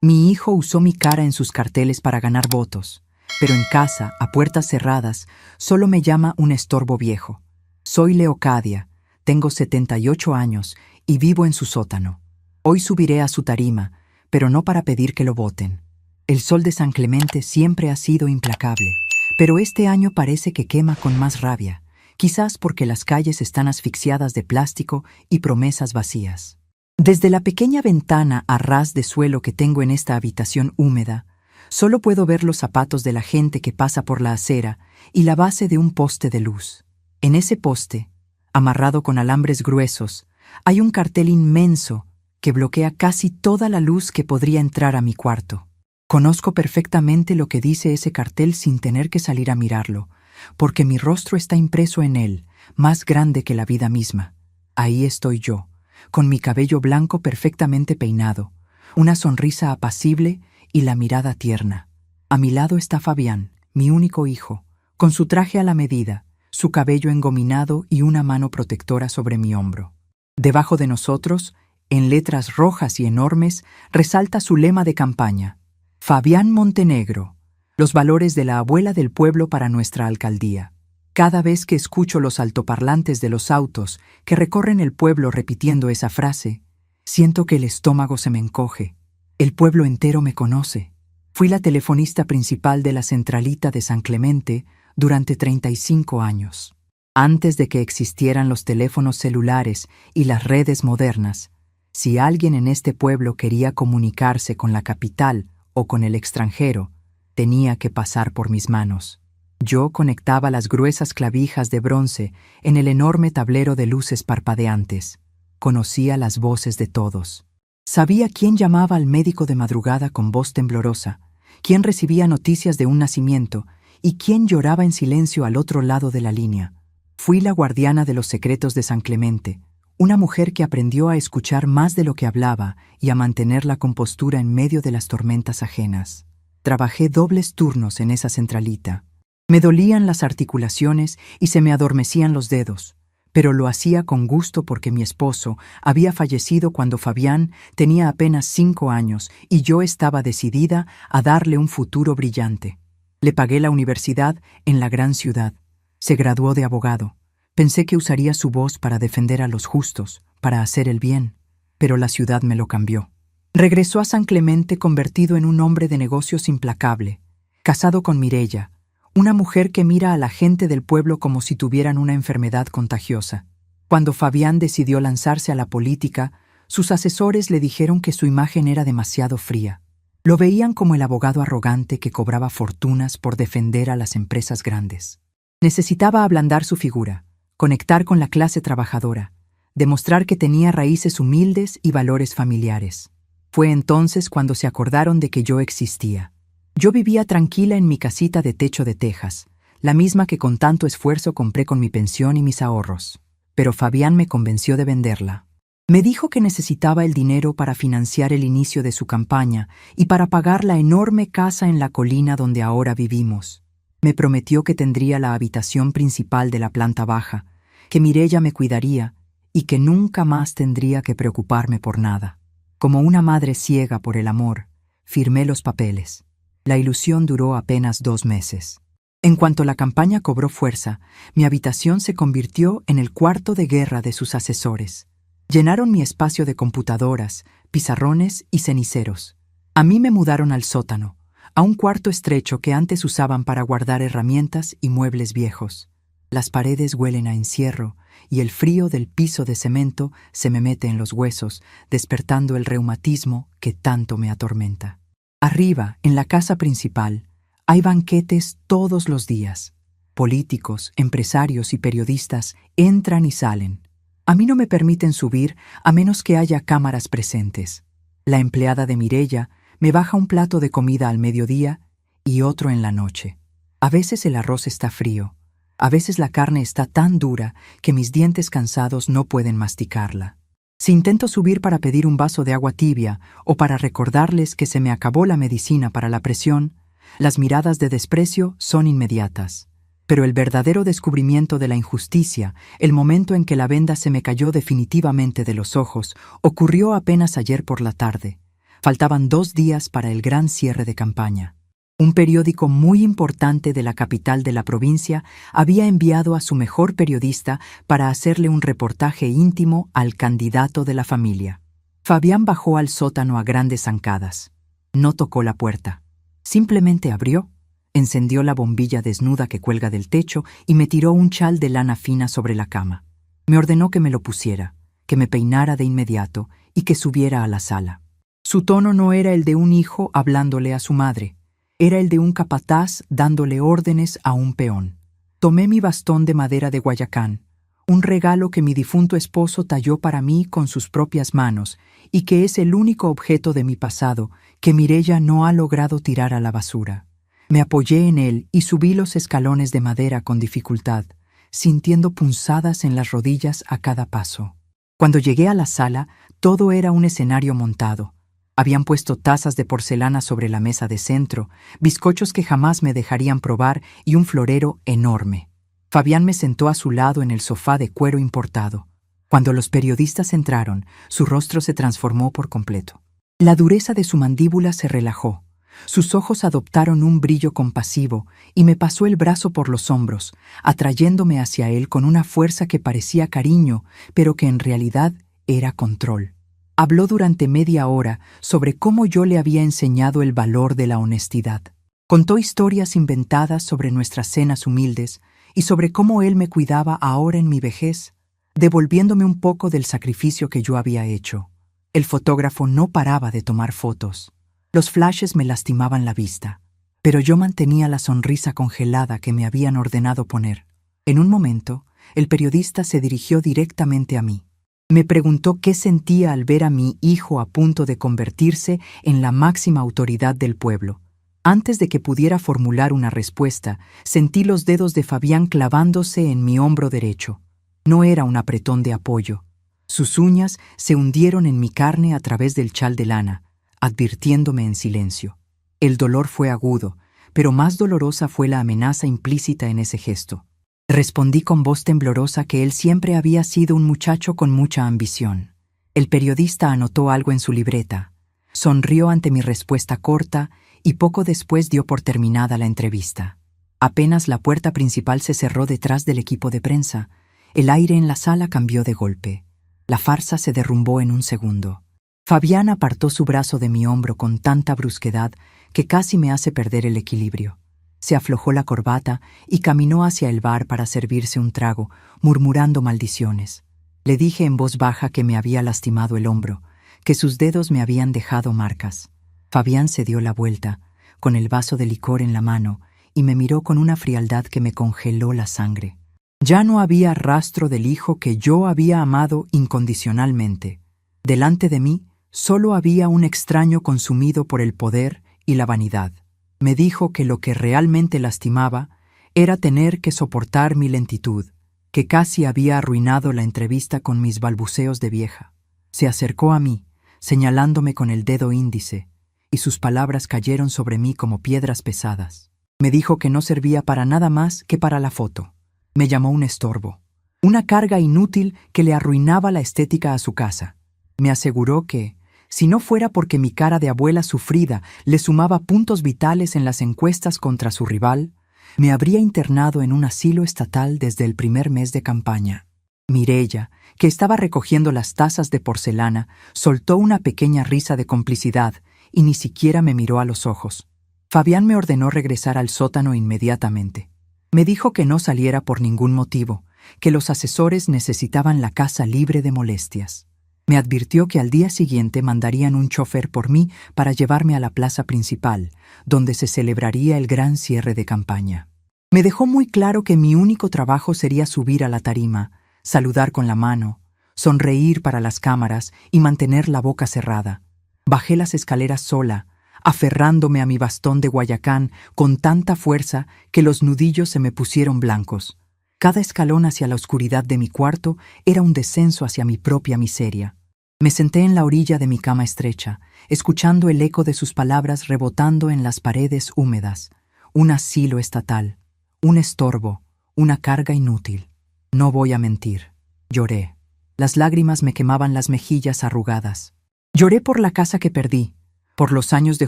Mi hijo usó mi cara en sus carteles para ganar votos, pero en casa, a puertas cerradas, solo me llama un estorbo viejo. Soy Leocadia, tengo 78 años y vivo en su sótano. Hoy subiré a su tarima, pero no para pedir que lo voten. El sol de San Clemente siempre ha sido implacable, pero este año parece que quema con más rabia, quizás porque las calles están asfixiadas de plástico y promesas vacías. Desde la pequeña ventana a ras de suelo que tengo en esta habitación húmeda, solo puedo ver los zapatos de la gente que pasa por la acera y la base de un poste de luz. En ese poste, amarrado con alambres gruesos, hay un cartel inmenso que bloquea casi toda la luz que podría entrar a mi cuarto. Conozco perfectamente lo que dice ese cartel sin tener que salir a mirarlo, porque mi rostro está impreso en él, más grande que la vida misma. Ahí estoy yo, con mi cabello blanco perfectamente peinado, una sonrisa apacible y la mirada tierna. A mi lado está Fabián, mi único hijo, con su traje a la medida, su cabello engominado y una mano protectora sobre mi hombro. Debajo de nosotros, en letras rojas y enormes, resalta su lema de campaña: Fabián Montenegro, los valores de la abuela del pueblo para nuestra alcaldía. Cada vez que escucho los altoparlantes de los autos que recorren el pueblo repitiendo esa frase, siento que el estómago se me encoge. El pueblo entero me conoce. Fui la telefonista principal de la centralita de San Clemente durante 35 años. Antes de que existieran los teléfonos celulares y las redes modernas, si alguien en este pueblo quería comunicarse con la capital o con el extranjero, tenía que pasar por mis manos. Yo conectaba las gruesas clavijas de bronce en el enorme tablero de luces parpadeantes. Conocía las voces de todos. Sabía quién llamaba al médico de madrugada con voz temblorosa, quién recibía noticias de un nacimiento y quién lloraba en silencio al otro lado de la línea. Fui la guardiana de los secretos de San Clemente, una mujer que aprendió a escuchar más de lo que hablaba y a mantener la compostura en medio de las tormentas ajenas. Trabajé dobles turnos en esa centralita. Me dolían las articulaciones y se me adormecían los dedos, pero lo hacía con gusto porque mi esposo había fallecido cuando Fabián tenía apenas 5 años y yo estaba decidida a darle un futuro brillante. Le pagué la universidad en la gran ciudad. Se graduó de abogado. Pensé que usaría su voz para defender a los justos, para hacer el bien, pero la ciudad me lo cambió. Regresó a San Clemente convertido en un hombre de negocios implacable, casado con Mireya, una mujer que mira a la gente del pueblo como si tuvieran una enfermedad contagiosa. Cuando Fabián decidió lanzarse a la política, sus asesores le dijeron que su imagen era demasiado fría. Lo veían como el abogado arrogante que cobraba fortunas por defender a las empresas grandes. Necesitaba ablandar su figura, conectar con la clase trabajadora, demostrar que tenía raíces humildes y valores familiares. Fue entonces cuando se acordaron de que yo existía. Yo vivía tranquila en mi casita de techo de tejas, la misma que con tanto esfuerzo compré con mi pensión y mis ahorros. Pero Fabián me convenció de venderla. Me dijo que necesitaba el dinero para financiar el inicio de su campaña y para pagar la enorme casa en la colina donde ahora vivimos. Me prometió que tendría la habitación principal de la planta baja, que Mireya me cuidaría y que nunca más tendría que preocuparme por nada. Como una madre ciega por el amor, firmé los papeles. La ilusión duró apenas 2 meses. En cuanto la campaña cobró fuerza, mi habitación se convirtió en el cuarto de guerra de sus asesores. Llenaron mi espacio de computadoras, pizarrones y ceniceros. A mí me mudaron al sótano, a un cuarto estrecho que antes usaban para guardar herramientas y muebles viejos. Las paredes huelen a encierro y el frío del piso de cemento se me mete en los huesos, despertando el reumatismo que tanto me atormenta. Arriba, en la casa principal, hay banquetes todos los días. Políticos, empresarios y periodistas entran y salen. A mí no me permiten subir a menos que haya cámaras presentes. La empleada de Mireya me baja un plato de comida al mediodía y otro en la noche. A veces el arroz está frío. A veces la carne está tan dura que mis dientes cansados no pueden masticarla. Si intento subir para pedir un vaso de agua tibia o para recordarles que se me acabó la medicina para la presión, las miradas de desprecio son inmediatas. Pero el verdadero descubrimiento de la injusticia, el momento en que la venda se me cayó definitivamente de los ojos, ocurrió apenas ayer por la tarde. Faltaban 2 días para el gran cierre de campaña. Un periódico muy importante de la capital de la provincia había enviado a su mejor periodista para hacerle un reportaje íntimo al candidato de la familia. Fabián bajó al sótano a grandes zancadas. No tocó la puerta. Simplemente abrió, encendió la bombilla desnuda que cuelga del techo y me tiró un chal de lana fina sobre la cama. Me ordenó que me lo pusiera, que me peinara de inmediato y que subiera a la sala. Su tono no era el de un hijo hablándole a su madre. Era el de un capataz dándole órdenes a un peón. Tomé mi bastón de madera de Guayacán, un regalo que mi difunto esposo talló para mí con sus propias manos y que es el único objeto de mi pasado que Mireya no ha logrado tirar a la basura. Me apoyé en él y subí los escalones de madera con dificultad, sintiendo punzadas en las rodillas a cada paso. Cuando llegué a la sala, todo era un escenario montado. Habían puesto tazas de porcelana sobre la mesa de centro, bizcochos que jamás me dejarían probar y un florero enorme. Fabián me sentó a su lado en el sofá de cuero importado. Cuando los periodistas entraron, su rostro se transformó por completo. La dureza de su mandíbula se relajó. Sus ojos adoptaron un brillo compasivo y me pasó el brazo por los hombros, atrayéndome hacia él con una fuerza que parecía cariño, pero que en realidad era control. Habló durante media hora sobre cómo yo le había enseñado el valor de la honestidad. Contó historias inventadas sobre nuestras cenas humildes y sobre cómo él me cuidaba ahora en mi vejez, devolviéndome un poco del sacrificio que yo había hecho. El fotógrafo no paraba de tomar fotos. Los flashes me lastimaban la vista, pero yo mantenía la sonrisa congelada que me habían ordenado poner. En un momento, el periodista se dirigió directamente a mí. Me preguntó qué sentía al ver a mi hijo a punto de convertirse en la máxima autoridad del pueblo. Antes de que pudiera formular una respuesta, sentí los dedos de Fabián clavándose en mi hombro derecho. No era un apretón de apoyo. Sus uñas se hundieron en mi carne a través del chal de lana, advirtiéndome en silencio. El dolor fue agudo, pero más dolorosa fue la amenaza implícita en ese gesto. Respondí con voz temblorosa que él siempre había sido un muchacho con mucha ambición. El periodista anotó algo en su libreta, sonrió ante mi respuesta corta y poco después dio por terminada la entrevista. Apenas la puerta principal se cerró detrás del equipo de prensa, el aire en la sala cambió de golpe. La farsa se derrumbó en un segundo. Fabián apartó su brazo de mi hombro con tanta brusquedad que casi me hace perder el equilibrio. Se aflojó la corbata y caminó hacia el bar para servirse un trago, murmurando maldiciones. Le dije en voz baja que me había lastimado el hombro, que sus dedos me habían dejado marcas. Fabián se dio la vuelta, con el vaso de licor en la mano, y me miró con una frialdad que me congeló la sangre. Ya no había rastro del hijo que yo había amado incondicionalmente. Delante de mí solo había un extraño consumido por el poder y la vanidad. Me dijo que lo que realmente lastimaba era tener que soportar mi lentitud, que casi había arruinado la entrevista con mis balbuceos de vieja. Se acercó a mí, señalándome con el dedo índice, y sus palabras cayeron sobre mí como piedras pesadas. Me dijo que no servía para nada más que para la foto. Me llamó un estorbo, una carga inútil que le arruinaba la estética a su casa. Me aseguró que, si no fuera porque mi cara de abuela sufrida le sumaba puntos vitales en las encuestas contra su rival, me habría internado en un asilo estatal desde el primer mes de campaña. Mireya, que estaba recogiendo las tazas de porcelana, soltó una pequeña risa de complicidad y ni siquiera me miró a los ojos. Fabián me ordenó regresar al sótano inmediatamente. Me dijo que no saliera por ningún motivo, que los asesores necesitaban la casa libre de molestias. Me advirtió que al día siguiente mandarían un chofer por mí para llevarme a la plaza principal, donde se celebraría el gran cierre de campaña. Me dejó muy claro que mi único trabajo sería subir a la tarima, saludar con la mano, sonreír para las cámaras y mantener la boca cerrada. Bajé las escaleras sola, aferrándome a mi bastón de Guayacán con tanta fuerza que los nudillos se me pusieron blancos. Cada escalón hacia la oscuridad de mi cuarto era un descenso hacia mi propia miseria. Me senté en la orilla de mi cama estrecha, escuchando el eco de sus palabras rebotando en las paredes húmedas. Un asilo estatal, un estorbo, una carga inútil. No voy a mentir. Lloré. Las lágrimas me quemaban las mejillas arrugadas. Lloré por la casa que perdí, por los años de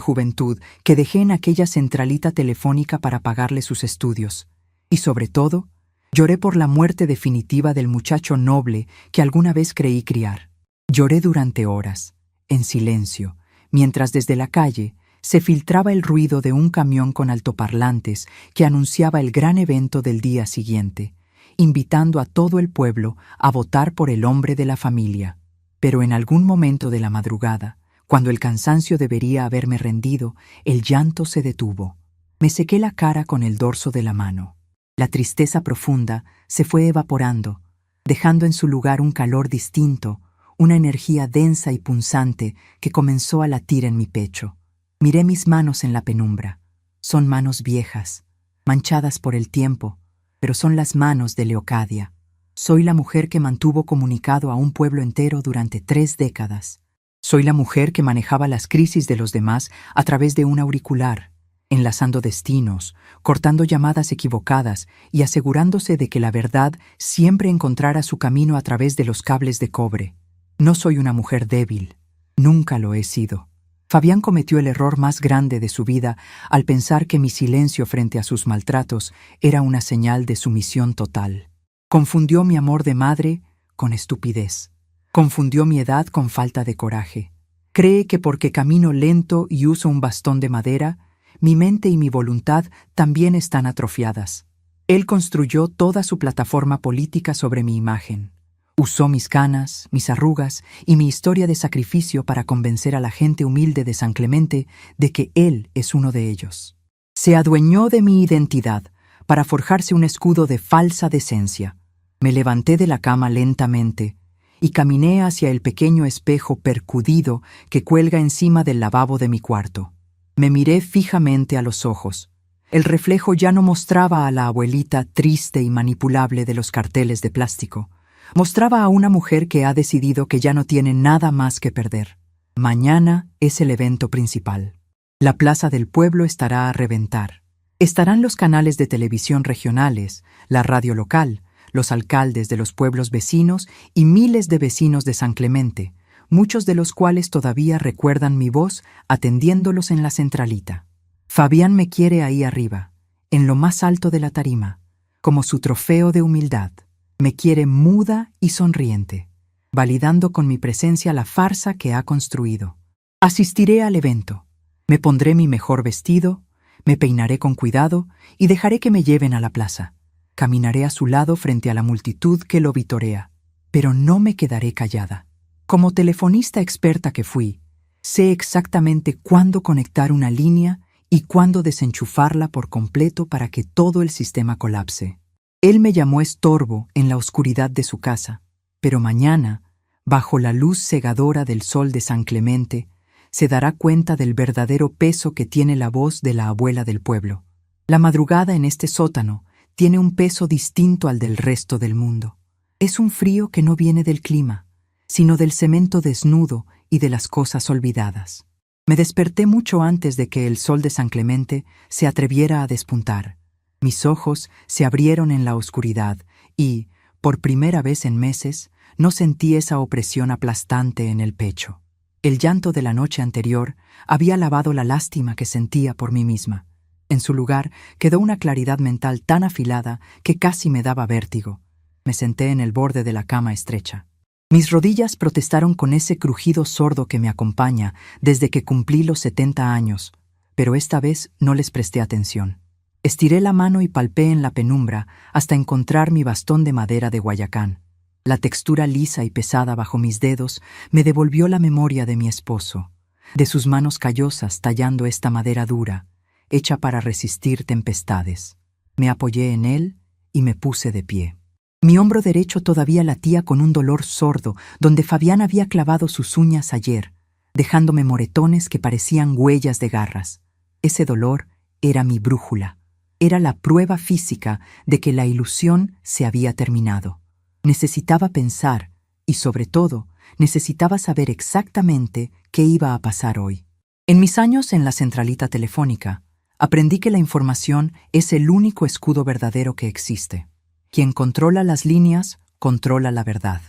juventud que dejé en aquella centralita telefónica para pagarle sus estudios, y sobre todo, lloré por la muerte definitiva del muchacho noble que alguna vez creí criar. Lloré durante horas, en silencio, mientras desde la calle se filtraba el ruido de un camión con altoparlantes que anunciaba el gran evento del día siguiente, invitando a todo el pueblo a votar por el hombre de la familia. Pero en algún momento de la madrugada, cuando el cansancio debería haberme rendido, el llanto se detuvo. Me sequé la cara con el dorso de la mano. La tristeza profunda se fue evaporando, dejando en su lugar un calor distinto, una energía densa y punzante que comenzó a latir en mi pecho. Miré mis manos en la penumbra. Son manos viejas, manchadas por el tiempo, pero son las manos de Leocadia. Soy la mujer que mantuvo comunicado a un pueblo entero durante 3 décadas. Soy la mujer que manejaba las crisis de los demás a través de un auricular, enlazando destinos, cortando llamadas equivocadas y asegurándose de que la verdad siempre encontrara su camino a través de los cables de cobre. No soy una mujer débil. Nunca lo he sido. Fabián cometió el error más grande de su vida al pensar que mi silencio frente a sus maltratos era una señal de sumisión total. Confundió mi amor de madre con estupidez. Confundió mi edad con falta de coraje. Cree que porque camino lento y uso un bastón de madera, mi mente y mi voluntad también están atrofiadas. Él construyó toda su plataforma política sobre mi imagen. Usó mis canas, mis arrugas y mi historia de sacrificio para convencer a la gente humilde de San Clemente de que él es uno de ellos. Se adueñó de mi identidad para forjarse un escudo de falsa decencia. Me levanté de la cama lentamente y caminé hacia el pequeño espejo percudido que cuelga encima del lavabo de mi cuarto. Me miré fijamente a los ojos. El reflejo ya no mostraba a la abuelita triste y manipulable de los carteles de plástico. Mostraba a una mujer que ha decidido que ya no tiene nada más que perder. Mañana es el evento principal. La plaza del pueblo estará a reventar. Estarán los canales de televisión regionales, la radio local, los alcaldes de los pueblos vecinos y miles de vecinos de San Clemente, muchos de los cuales todavía recuerdan mi voz atendiéndolos en la centralita. Fabián me quiere ahí arriba, en lo más alto de la tarima, como su trofeo de humildad. Me quiere muda y sonriente, validando con mi presencia la farsa que ha construido. Asistiré al evento. Me pondré mi mejor vestido, me peinaré con cuidado y dejaré que me lleven a la plaza. Caminaré a su lado frente a la multitud que lo vitorea, pero no me quedaré callada. Como telefonista experta que fui, sé exactamente cuándo conectar una línea y cuándo desenchufarla por completo para que todo el sistema colapse. Él me llamó estorbo en la oscuridad de su casa, pero mañana, bajo la luz cegadora del sol de San Clemente, se dará cuenta del verdadero peso que tiene la voz de la abuela del pueblo. La madrugada en este sótano tiene un peso distinto al del resto del mundo. Es un frío que no viene del clima, sino del cemento desnudo y de las cosas olvidadas. Me desperté mucho antes de que el sol de San Clemente se atreviera a despuntar. Mis ojos se abrieron en la oscuridad y, por primera vez en meses, no sentí esa opresión aplastante en el pecho. El llanto de la noche anterior había lavado la lástima que sentía por mí misma. En su lugar quedó una claridad mental tan afilada que casi me daba vértigo. Me senté en el borde de la cama estrecha. Mis rodillas protestaron con ese crujido sordo que me acompaña desde que cumplí los 70 años, pero esta vez no les presté atención. Estiré la mano y palpé en la penumbra hasta encontrar mi bastón de madera de Guayacán. La textura lisa y pesada bajo mis dedos me devolvió la memoria de mi esposo, de sus manos callosas tallando esta madera dura, hecha para resistir tempestades. Me apoyé en él y me puse de pie. Mi hombro derecho todavía latía con un dolor sordo donde Fabián había clavado sus uñas ayer, dejándome moretones que parecían huellas de garras. Ese dolor era mi brújula. Era la prueba física de que la ilusión se había terminado. Necesitaba pensar y, sobre todo, necesitaba saber exactamente qué iba a pasar hoy. En mis años en la centralita telefónica, aprendí que la información es el único escudo verdadero que existe. Quien controla las líneas, controla la verdad.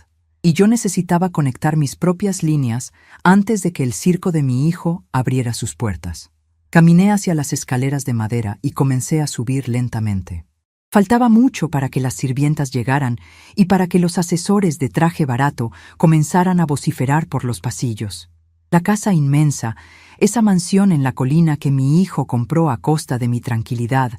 y yo necesitaba conectar mis propias líneas antes de que el circo de mi hijo abriera sus puertas. Caminé hacia las escaleras de madera y comencé a subir lentamente. Faltaba mucho para que las sirvientas llegaran y para que los asesores de traje barato comenzaran a vociferar por los pasillos. La casa inmensa, esa mansión en la colina que mi hijo compró a costa de mi tranquilidad,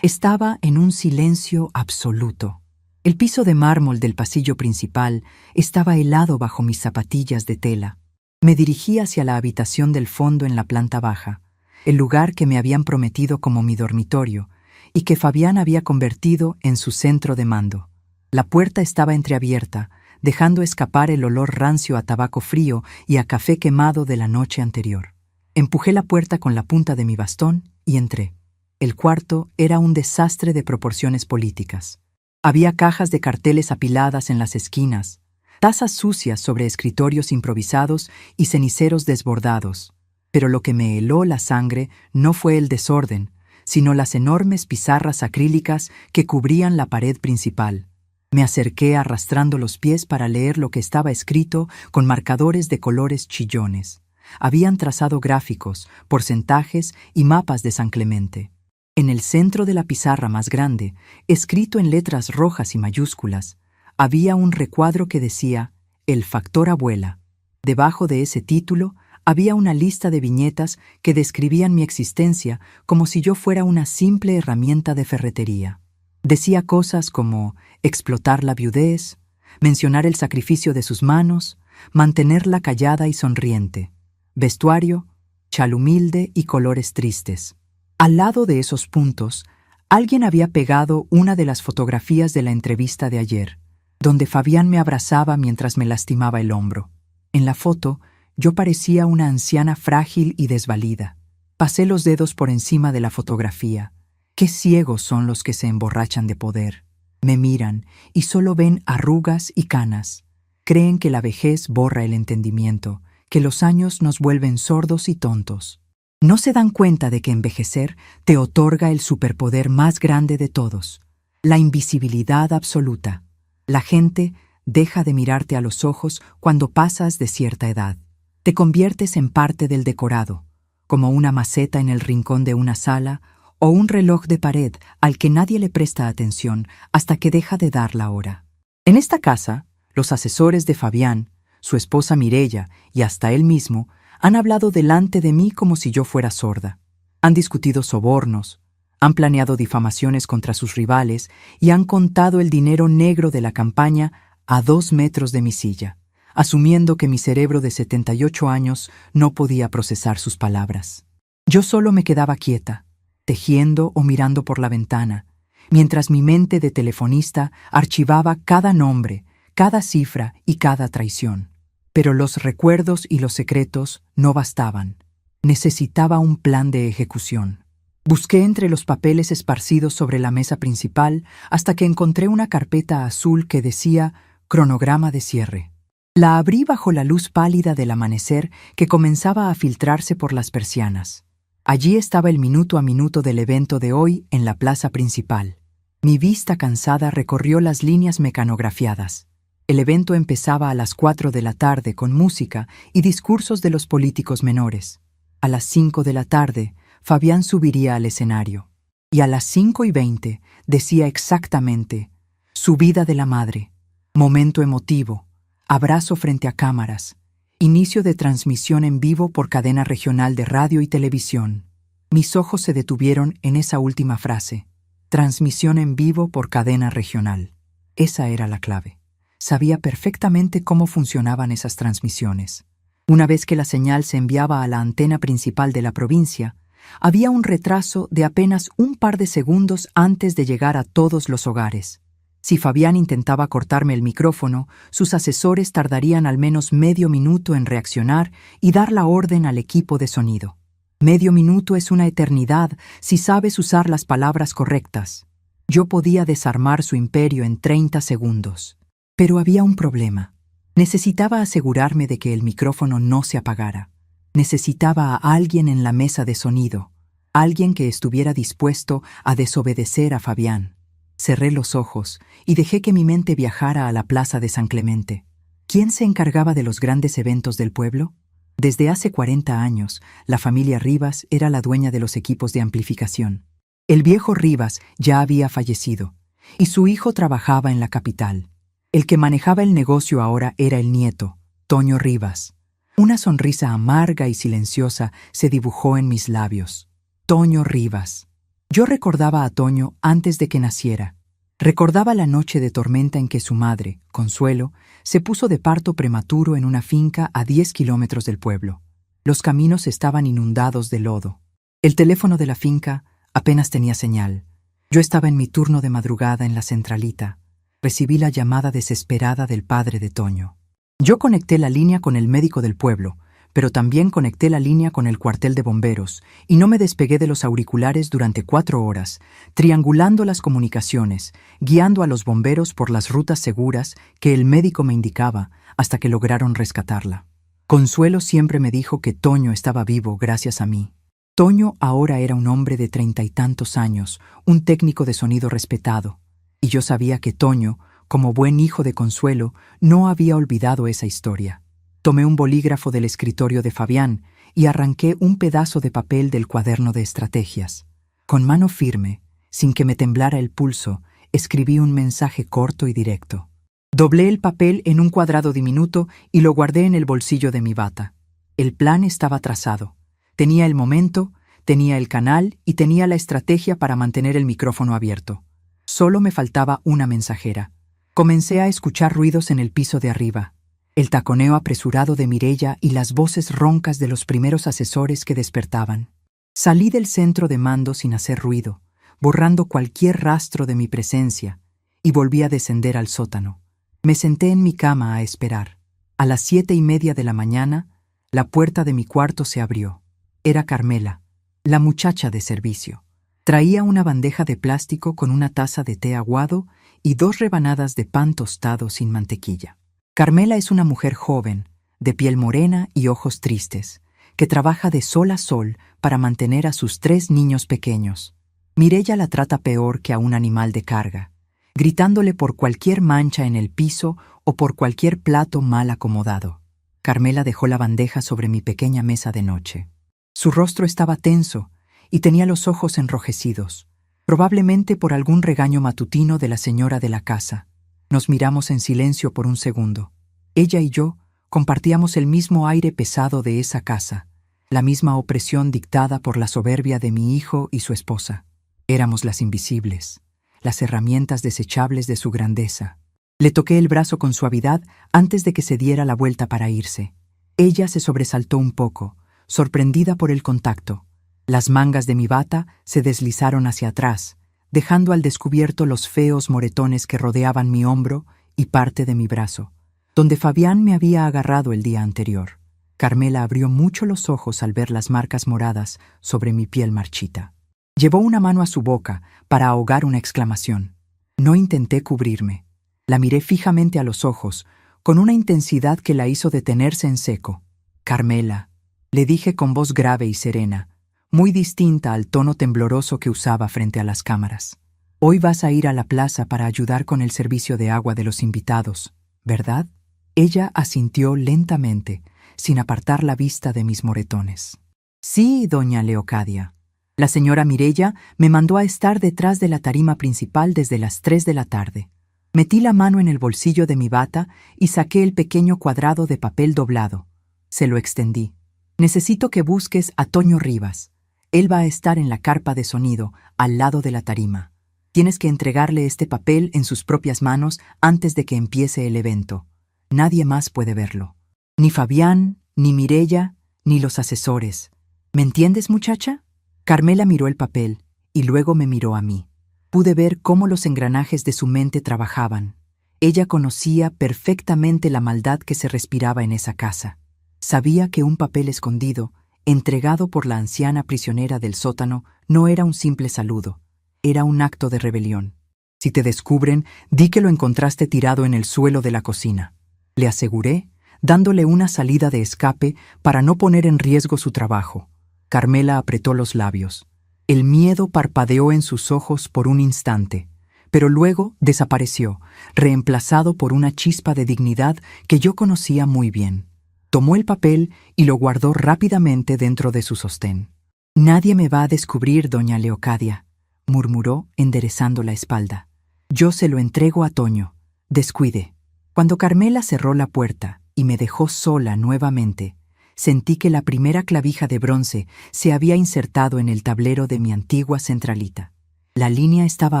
estaba en un silencio absoluto. El piso de mármol del pasillo principal estaba helado bajo mis zapatillas de tela. Me dirigí hacia la habitación del fondo en la planta baja, el lugar que me habían prometido como mi dormitorio y que Fabián había convertido en su centro de mando. La puerta estaba entreabierta, dejando escapar el olor rancio a tabaco frío y a café quemado de la noche anterior. Empujé la puerta con la punta de mi bastón y entré. El cuarto era un desastre de proporciones políticas. Había cajas de carteles apiladas en las esquinas, tazas sucias sobre escritorios improvisados y ceniceros desbordados. Pero lo que me heló la sangre no fue el desorden, sino las enormes pizarras acrílicas que cubrían la pared principal. Me acerqué arrastrando los pies para leer lo que estaba escrito con marcadores de colores chillones. Habían trazado gráficos, porcentajes y mapas de San Clemente. En el centro de la pizarra más grande, escrito en letras rojas y mayúsculas, había un recuadro que decía «El factor abuela». Debajo de ese título había una lista de viñetas que describían mi existencia como si yo fuera una simple herramienta de ferretería. Decía cosas como explotar la viudez, mencionar el sacrificio de sus manos, mantenerla callada y sonriente, vestuario, chal humilde y colores tristes. Al lado de esos puntos, alguien había pegado una de las fotografías de la entrevista de ayer, donde Fabián me abrazaba mientras me lastimaba el hombro. En la foto, yo parecía una anciana frágil y desvalida. Pasé los dedos por encima de la fotografía. Qué ciegos son los que se emborrachan de poder. Me miran y solo ven arrugas y canas. Creen que la vejez borra el entendimiento, que los años nos vuelven sordos y tontos. No se dan cuenta de que envejecer te otorga el superpoder más grande de todos, la invisibilidad absoluta. La gente deja de mirarte a los ojos cuando pasas de cierta edad. Te conviertes en parte del decorado, como una maceta en el rincón de una sala o un reloj de pared al que nadie le presta atención hasta que deja de dar la hora. En esta casa, los asesores de Fabián, su esposa Mireya y hasta él mismo han hablado delante de mí como si yo fuera sorda. Han discutido sobornos, han planeado difamaciones contra sus rivales y han contado el dinero negro de la campaña a 2 metros de mi silla, asumiendo que mi cerebro de 78 años no podía procesar sus palabras. Yo solo me quedaba quieta, tejiendo o mirando por la ventana, mientras mi mente de telefonista archivaba cada nombre, cada cifra y cada traición. Pero los recuerdos y los secretos no bastaban. Necesitaba un plan de ejecución. Busqué entre los papeles esparcidos sobre la mesa principal hasta que encontré una carpeta azul que decía «Cronograma de cierre». La abrí bajo la luz pálida del amanecer que comenzaba a filtrarse por las persianas. Allí estaba el minuto a minuto del evento de hoy en la plaza principal. Mi vista cansada recorrió las líneas mecanografiadas. El evento empezaba a las 4 de la tarde con música y discursos de los políticos menores. A las 5 de la tarde, Fabián subiría al escenario. Y a las 5:20 decía exactamente: subida de la madre, momento emotivo, abrazo frente a cámaras, inicio de transmisión en vivo por cadena regional de radio y televisión. Mis ojos se detuvieron en esa última frase. Transmisión en vivo por cadena regional. Esa era la clave. Sabía perfectamente cómo funcionaban esas transmisiones. Una vez que la señal se enviaba a la antena principal de la provincia, había un retraso de apenas un par de segundos antes de llegar a todos los hogares. Si Fabián intentaba cortarme el micrófono, sus asesores tardarían al menos medio minuto en reaccionar y dar la orden al equipo de sonido. Medio minuto es una eternidad si sabes usar las palabras correctas. Yo podía desarmar su imperio en 30 segundos. Pero había un problema. Necesitaba asegurarme de que el micrófono no se apagara. Necesitaba a alguien en la mesa de sonido, alguien que estuviera dispuesto a desobedecer a Fabián. Cerré los ojos y dejé que mi mente viajara a la plaza de San Clemente. ¿Quién se encargaba de los grandes eventos del pueblo? Desde hace 40 años, la familia Rivas era la dueña de los equipos de amplificación. El viejo Rivas ya había fallecido, y su hijo trabajaba en la capital. El que manejaba el negocio ahora era el nieto, Toño Rivas. Una sonrisa amarga y silenciosa se dibujó en mis labios. Toño Rivas. Yo recordaba a Toño antes de que naciera. Recordaba la noche de tormenta en que su madre, Consuelo, se puso de parto prematuro en una finca a 10 kilómetros del pueblo. Los caminos estaban inundados de lodo. El teléfono de la finca apenas tenía señal. Yo estaba en mi turno de madrugada en la centralita. Recibí la llamada desesperada del padre de Toño. Yo conecté la línea con el médico del pueblo, pero también conecté la línea con el cuartel de bomberos y no me despegué de los auriculares durante 4 horas, triangulando las comunicaciones, guiando a los bomberos por las rutas seguras que el médico me indicaba hasta que lograron rescatarla. Consuelo siempre me dijo que Toño estaba vivo gracias a mí. Toño ahora era un hombre de 30 y tantos años, un técnico de sonido respetado, y yo sabía que Toño, como buen hijo de Consuelo, no había olvidado esa historia. Tomé un bolígrafo del escritorio de Fabián y arranqué un pedazo de papel del cuaderno de estrategias. Con mano firme, sin que me temblara el pulso, escribí un mensaje corto y directo. Doblé el papel en un cuadrado diminuto y lo guardé en el bolsillo de mi bata. El plan estaba trazado. Tenía el momento, tenía el canal y tenía la estrategia para mantener el micrófono abierto. Solo me faltaba una mensajera. Comencé a escuchar ruidos en el piso de arriba. El taconeo apresurado de Mireya y las voces roncas de los primeros asesores que despertaban. Salí del centro de mando sin hacer ruido, borrando cualquier rastro de mi presencia, y volví a descender al sótano. Me senté en mi cama a esperar. A las 7:30 de la mañana, la puerta de mi cuarto se abrió. Era Carmela, la muchacha de servicio. Traía una bandeja de plástico con una taza de té aguado y 2 rebanadas de pan tostado sin mantequilla. Carmela es una mujer joven, de piel morena y ojos tristes, que trabaja de sol a sol para mantener a sus 3 niños pequeños. Mireya la trata peor que a un animal de carga, gritándole por cualquier mancha en el piso o por cualquier plato mal acomodado. Carmela dejó la bandeja sobre mi pequeña mesa de noche. Su rostro estaba tenso y tenía los ojos enrojecidos, probablemente por algún regaño matutino de la señora de la casa. Nos miramos en silencio por un segundo. Ella y yo compartíamos el mismo aire pesado de esa casa, la misma opresión dictada por la soberbia de mi hijo y su esposa. Éramos las invisibles, las herramientas desechables de su grandeza. Le toqué el brazo con suavidad antes de que se diera la vuelta para irse. Ella se sobresaltó un poco, sorprendida por el contacto. Las mangas de mi bata se deslizaron hacia atrás, dejando al descubierto los feos moretones que rodeaban mi hombro y parte de mi brazo, donde Fabián me había agarrado el día anterior. Carmela abrió mucho los ojos al ver las marcas moradas sobre mi piel marchita. Llevó una mano a su boca para ahogar una exclamación. No intenté cubrirme. La miré fijamente a los ojos, con una intensidad que la hizo detenerse en seco. «Carmela», le dije con voz grave y serena, muy distinta al tono tembloroso que usaba frente a las cámaras. «Hoy vas a ir a la plaza para ayudar con el servicio de agua de los invitados, ¿verdad?» Ella asintió lentamente, sin apartar la vista de mis moretones. «Sí, doña Leocadia. La señora Mireya me mandó a estar detrás de la tarima principal desde las 3 de la tarde. Metí la mano en el bolsillo de mi bata y saqué el pequeño cuadrado de papel doblado. Se lo extendí. Necesito que busques a Toño Rivas. Él va a estar en la carpa de sonido, al lado de la tarima. Tienes que entregarle este papel en sus propias manos antes de que empiece el evento. Nadie más puede verlo. Ni Fabián, ni Mireya, ni los asesores. ¿Me entiendes, muchacha?» Carmela miró el papel y luego me miró a mí. Pude ver cómo los engranajes de su mente trabajaban. Ella conocía perfectamente la maldad que se respiraba en esa casa. Sabía que un papel escondido, entregado por la anciana prisionera del sótano, no era un simple saludo, era un acto de rebelión. «Si te descubren, di que lo encontraste tirado en el suelo de la cocina», le aseguré, dándole una salida de escape para no poner en riesgo su trabajo. Carmela apretó los labios. El miedo parpadeó en sus ojos por un instante, pero luego desapareció, reemplazado por una chispa de dignidad que yo conocía muy bien. Tomó el papel y lo guardó rápidamente dentro de su sostén. «Nadie me va a descubrir, doña Leocadia», murmuró enderezando la espalda. «Yo se lo entrego a Toño. Descuide». Cuando Carmela cerró la puerta y me dejó sola nuevamente, sentí que la primera clavija de bronce se había insertado en el tablero de mi antigua centralita. La línea estaba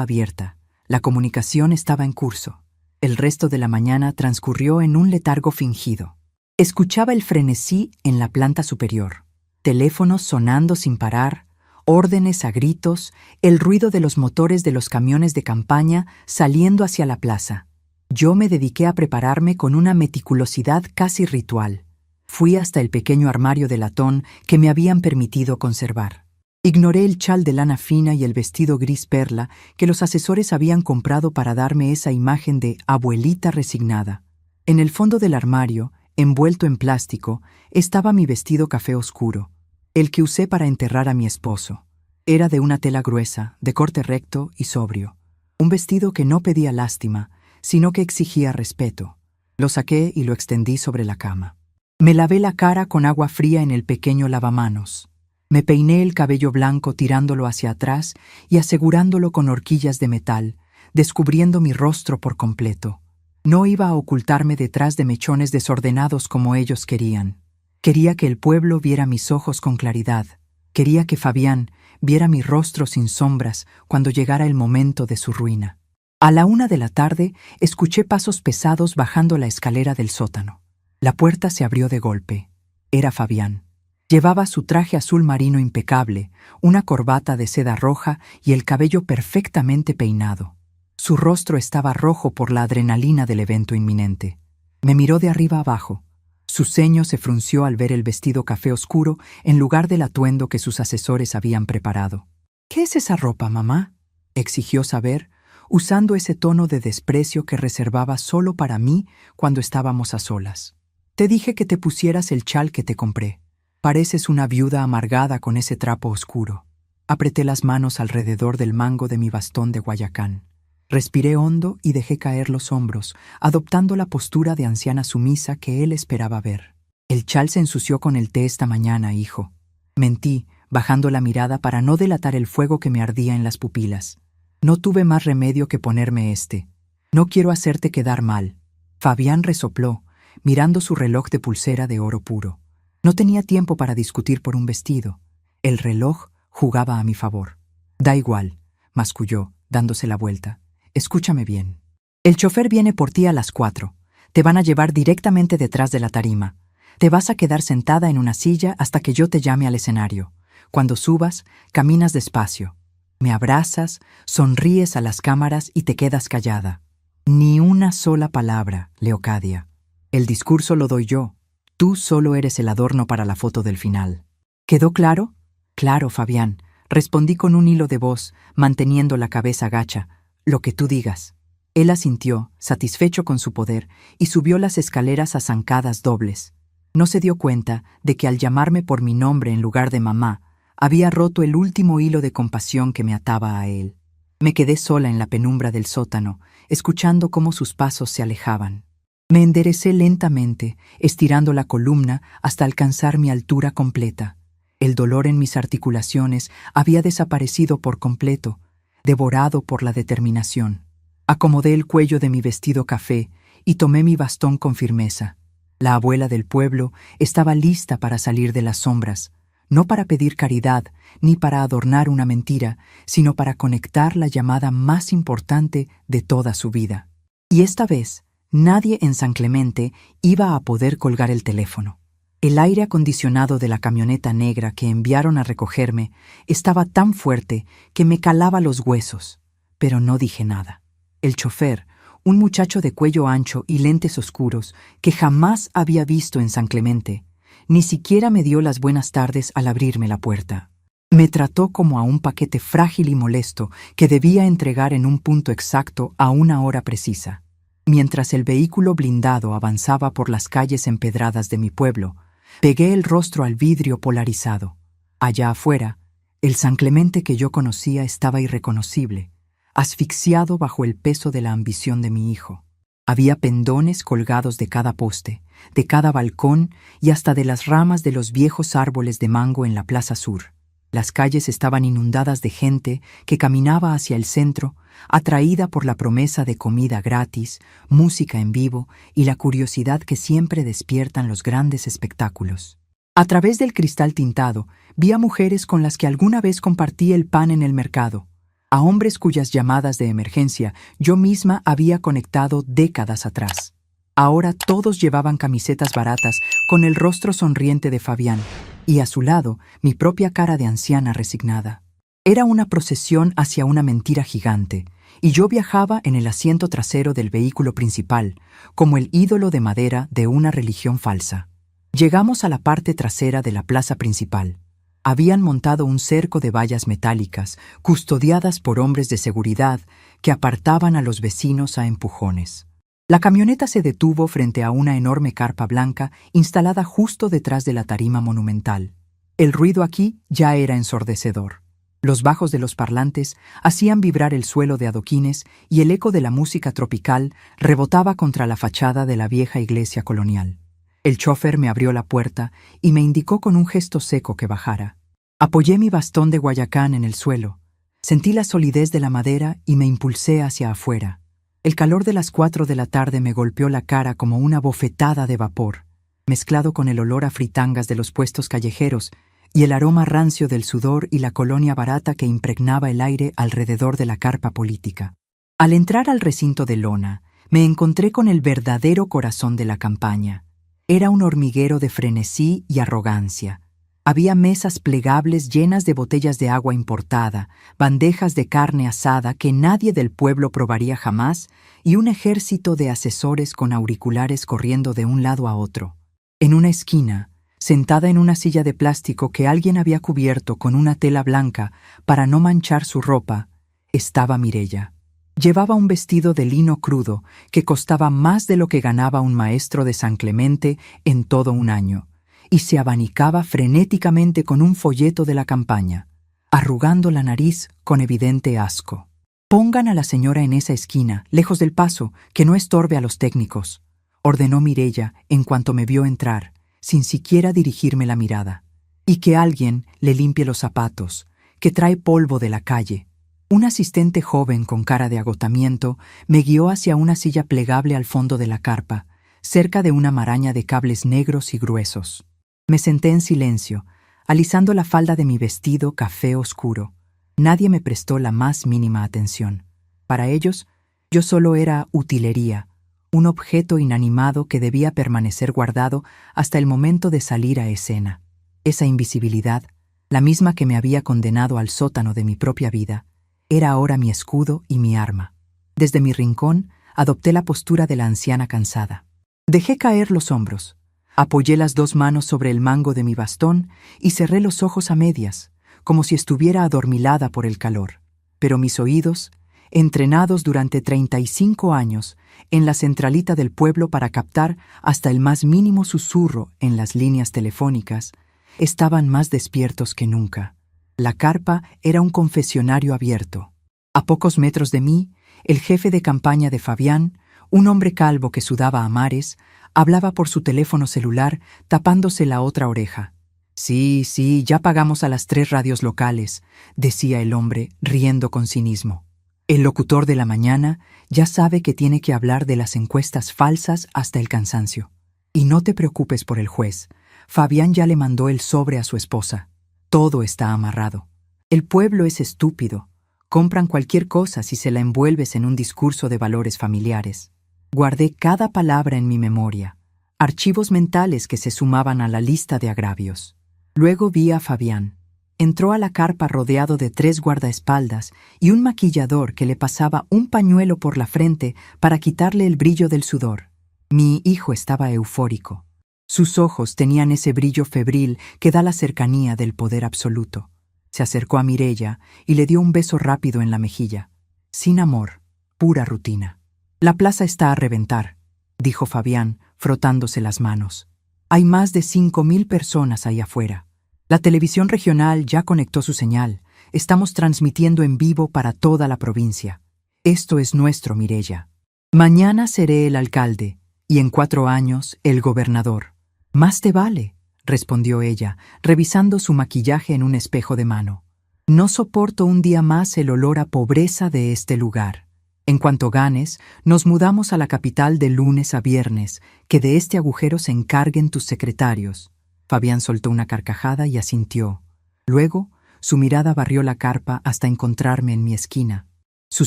abierta, la comunicación estaba en curso. El resto de la mañana transcurrió en un letargo fingido. Escuchaba el frenesí en la planta superior, teléfonos sonando sin parar, órdenes a gritos, el ruido de los motores de los camiones de campaña saliendo hacia la plaza. Yo me dediqué a prepararme con una meticulosidad casi ritual. Fui hasta el pequeño armario de latón que me habían permitido conservar. Ignoré el chal de lana fina y el vestido gris perla que los asesores habían comprado para darme esa imagen de abuelita resignada. En el fondo del armario, envuelto en plástico, estaba mi vestido café oscuro, el que usé para enterrar a mi esposo. Era de una tela gruesa, de corte recto y sobrio. Un vestido que no pedía lástima, sino que exigía respeto. Lo saqué y lo extendí sobre la cama. Me lavé la cara con agua fría en el pequeño lavamanos. Me peiné el cabello blanco tirándolo hacia atrás y asegurándolo con horquillas de metal, descubriendo mi rostro por completo. No iba a ocultarme detrás de mechones desordenados como ellos querían. Quería que el pueblo viera mis ojos con claridad. Quería que Fabián viera mi rostro sin sombras cuando llegara el momento de su ruina. A la 1 de la tarde escuché pasos pesados bajando la escalera del sótano. La puerta se abrió de golpe. Era Fabián. Llevaba su traje azul marino impecable, una corbata de seda roja y el cabello perfectamente peinado. Su rostro estaba rojo por la adrenalina del evento inminente. Me miró de arriba abajo. Su ceño se frunció al ver el vestido café oscuro en lugar del atuendo que sus asesores habían preparado. «¿Qué es esa ropa, mamá?», exigió saber, usando ese tono de desprecio que reservaba solo para mí cuando estábamos a solas. «Te dije que te pusieras el chal que te compré. Pareces una viuda amargada con ese trapo oscuro». Apreté las manos alrededor del mango de mi bastón de Guayacán. Respiré hondo y dejé caer los hombros, adoptando la postura de anciana sumisa que él esperaba ver. «El chal se ensució con el té esta mañana, hijo». Mentí, bajando la mirada para no delatar el fuego que me ardía en las pupilas. «No tuve más remedio que ponerme este. No quiero hacerte quedar mal». Fabián resopló, mirando su reloj de pulsera de oro puro. No tenía tiempo para discutir por un vestido. El reloj jugaba a mi favor. «Da igual», masculló, dándose la vuelta. «Escúchame bien. El chofer viene por ti a las 4. Te van a llevar directamente detrás de la tarima. Te vas a quedar sentada en una silla hasta que yo te llame al escenario. Cuando subas, caminas despacio. Me abrazas, sonríes a las cámaras y te quedas callada. Ni una sola palabra, Leocadia. El discurso lo doy yo. Tú solo eres el adorno para la foto del final». ¿Quedó claro? «Claro, Fabián», respondí con un hilo de voz, manteniendo la cabeza gacha. «Lo que tú digas». Él asintió, satisfecho con su poder, y subió las escaleras a zancadas dobles. No se dio cuenta de que al llamarme por mi nombre en lugar de mamá, había roto el último hilo de compasión que me ataba a él. Me quedé sola en la penumbra del sótano, escuchando cómo sus pasos se alejaban. Me enderecé lentamente, estirando la columna hasta alcanzar mi altura completa. El dolor en mis articulaciones había desaparecido por completo, devorado por la determinación. Acomodé el cuello de mi vestido café y tomé mi bastón con firmeza. La abuela del pueblo estaba lista para salir de las sombras, no para pedir caridad ni para adornar una mentira, sino para conectar la llamada más importante de toda su vida. Y esta vez, nadie en San Clemente iba a poder colgar el teléfono. El aire acondicionado de la camioneta negra que enviaron a recogerme estaba tan fuerte que me calaba los huesos, pero no dije nada. El chofer, un muchacho de cuello ancho y lentes oscuros que jamás había visto en San Clemente, ni siquiera me dio las buenas tardes al abrirme la puerta. Me trató como a un paquete frágil y molesto que debía entregar en un punto exacto a una hora precisa. Mientras el vehículo blindado avanzaba por las calles empedradas de mi pueblo, pegué el rostro al vidrio polarizado. Allá afuera, el San Clemente que yo conocía estaba irreconocible, asfixiado bajo el peso de la ambición de mi hijo. Había pendones colgados de cada poste, de cada balcón y hasta de las ramas de los viejos árboles de mango en la Plaza Sur. Las calles estaban inundadas de gente que caminaba hacia el centro, atraída por la promesa de comida gratis, música en vivo y la curiosidad que siempre despiertan los grandes espectáculos. A través del cristal tintado, vi a mujeres con las que alguna vez compartí el pan en el mercado, a hombres cuyas llamadas de emergencia yo misma había conectado décadas atrás. Ahora todos llevaban camisetas baratas con el rostro sonriente de Fabián, y a su lado mi propia cara de anciana resignada. Era una procesión hacia una mentira gigante, y yo viajaba en el asiento trasero del vehículo principal, como el ídolo de madera de una religión falsa. Llegamos a la parte trasera de la plaza principal. Habían montado un cerco de vallas metálicas, custodiadas por hombres de seguridad que apartaban a los vecinos a empujones. La camioneta se detuvo frente a una enorme carpa blanca instalada justo detrás de la tarima monumental. El ruido aquí ya era ensordecedor. Los bajos de los parlantes hacían vibrar el suelo de adoquines y el eco de la música tropical rebotaba contra la fachada de la vieja iglesia colonial. El chófer me abrió la puerta y me indicó con un gesto seco que bajara. Apoyé mi bastón de Guayacán en el suelo. Sentí la solidez de la madera y me impulsé hacia afuera. El calor de las 4 de la tarde me golpeó la cara como una bofetada de vapor, mezclado con el olor a fritangas de los puestos callejeros y el aroma rancio del sudor y la colonia barata que impregnaba el aire alrededor de la carpa política. Al entrar al recinto de lona, me encontré con el verdadero corazón de la campaña. Era un hormiguero de frenesí y arrogancia. Había mesas plegables llenas de botellas de agua importada, bandejas de carne asada que nadie del pueblo probaría jamás y un ejército de asesores con auriculares corriendo de un lado a otro. En una esquina, sentada en una silla de plástico que alguien había cubierto con una tela blanca para no manchar su ropa, estaba Mireya. Llevaba un vestido de lino crudo que costaba más de lo que ganaba un maestro de San Clemente en todo un año, y se abanicaba frenéticamente con un folleto de la campaña, arrugando la nariz con evidente asco. «Pongan a la señora en esa esquina, lejos del paso, que no estorbe a los técnicos», ordenó Mireya en cuanto me vio entrar, sin siquiera dirigirme la mirada. «Y que alguien le limpie los zapatos, que trae polvo de la calle». Un asistente joven con cara de agotamiento me guió hacia una silla plegable al fondo de la carpa, cerca de una maraña de cables negros y gruesos. Me senté en silencio, alisando la falda de mi vestido café oscuro. Nadie me prestó la más mínima atención. Para ellos, yo solo era utilería, un objeto inanimado que debía permanecer guardado hasta el momento de salir a escena. Esa invisibilidad, la misma que me había condenado al sótano de mi propia vida, era ahora mi escudo y mi arma. Desde mi rincón, adopté la postura de la anciana cansada. Dejé caer los hombros. Apoyé las 2 manos sobre el mango de mi bastón y cerré los ojos a medias, como si estuviera adormilada por el calor. Pero mis oídos, entrenados durante 35 años en la centralita del pueblo para captar hasta el más mínimo susurro en las líneas telefónicas, estaban más despiertos que nunca. La carpa era un confesionario abierto. A pocos metros de mí, el jefe de campaña de Fabián, un hombre calvo que sudaba a mares, hablaba por su teléfono celular tapándose la otra oreja. Sí, ya pagamos a las 3 radios locales, decía el hombre, riendo con cinismo. El locutor de la mañana ya sabe que tiene que hablar de las encuestas falsas hasta el cansancio. Y no te preocupes por el juez. Fabián ya le mandó el sobre a su esposa. Todo está amarrado. El pueblo es estúpido. Compran cualquier cosa si se la envuelves en un discurso de valores familiares. Guardé cada palabra en mi memoria, archivos mentales que se sumaban a la lista de agravios. Luego vi a Fabián. Entró a la carpa rodeado de 3 guardaespaldas y un maquillador que le pasaba un pañuelo por la frente para quitarle el brillo del sudor. Mi hijo estaba eufórico. Sus ojos tenían ese brillo febril que da la cercanía del poder absoluto. Se acercó a Mireya y le dio un beso rápido en la mejilla. Sin amor, pura rutina. «La plaza está a reventar», dijo Fabián, frotándose las manos. «Hay más de 5.000 personas ahí afuera. La televisión regional ya conectó su señal. Estamos transmitiendo en vivo para toda la provincia. Esto es nuestro, Mireya. Mañana seré el alcalde y en 4 años el gobernador. Más te vale, respondió ella, revisando su maquillaje en un espejo de mano. No soporto un día más el olor a pobreza de este lugar. En cuanto ganes, nos mudamos a la capital de lunes a viernes, que de este agujero se encarguen tus secretarios. Fabián soltó una carcajada y asintió. Luego, su mirada barrió la carpa hasta encontrarme en mi esquina. Su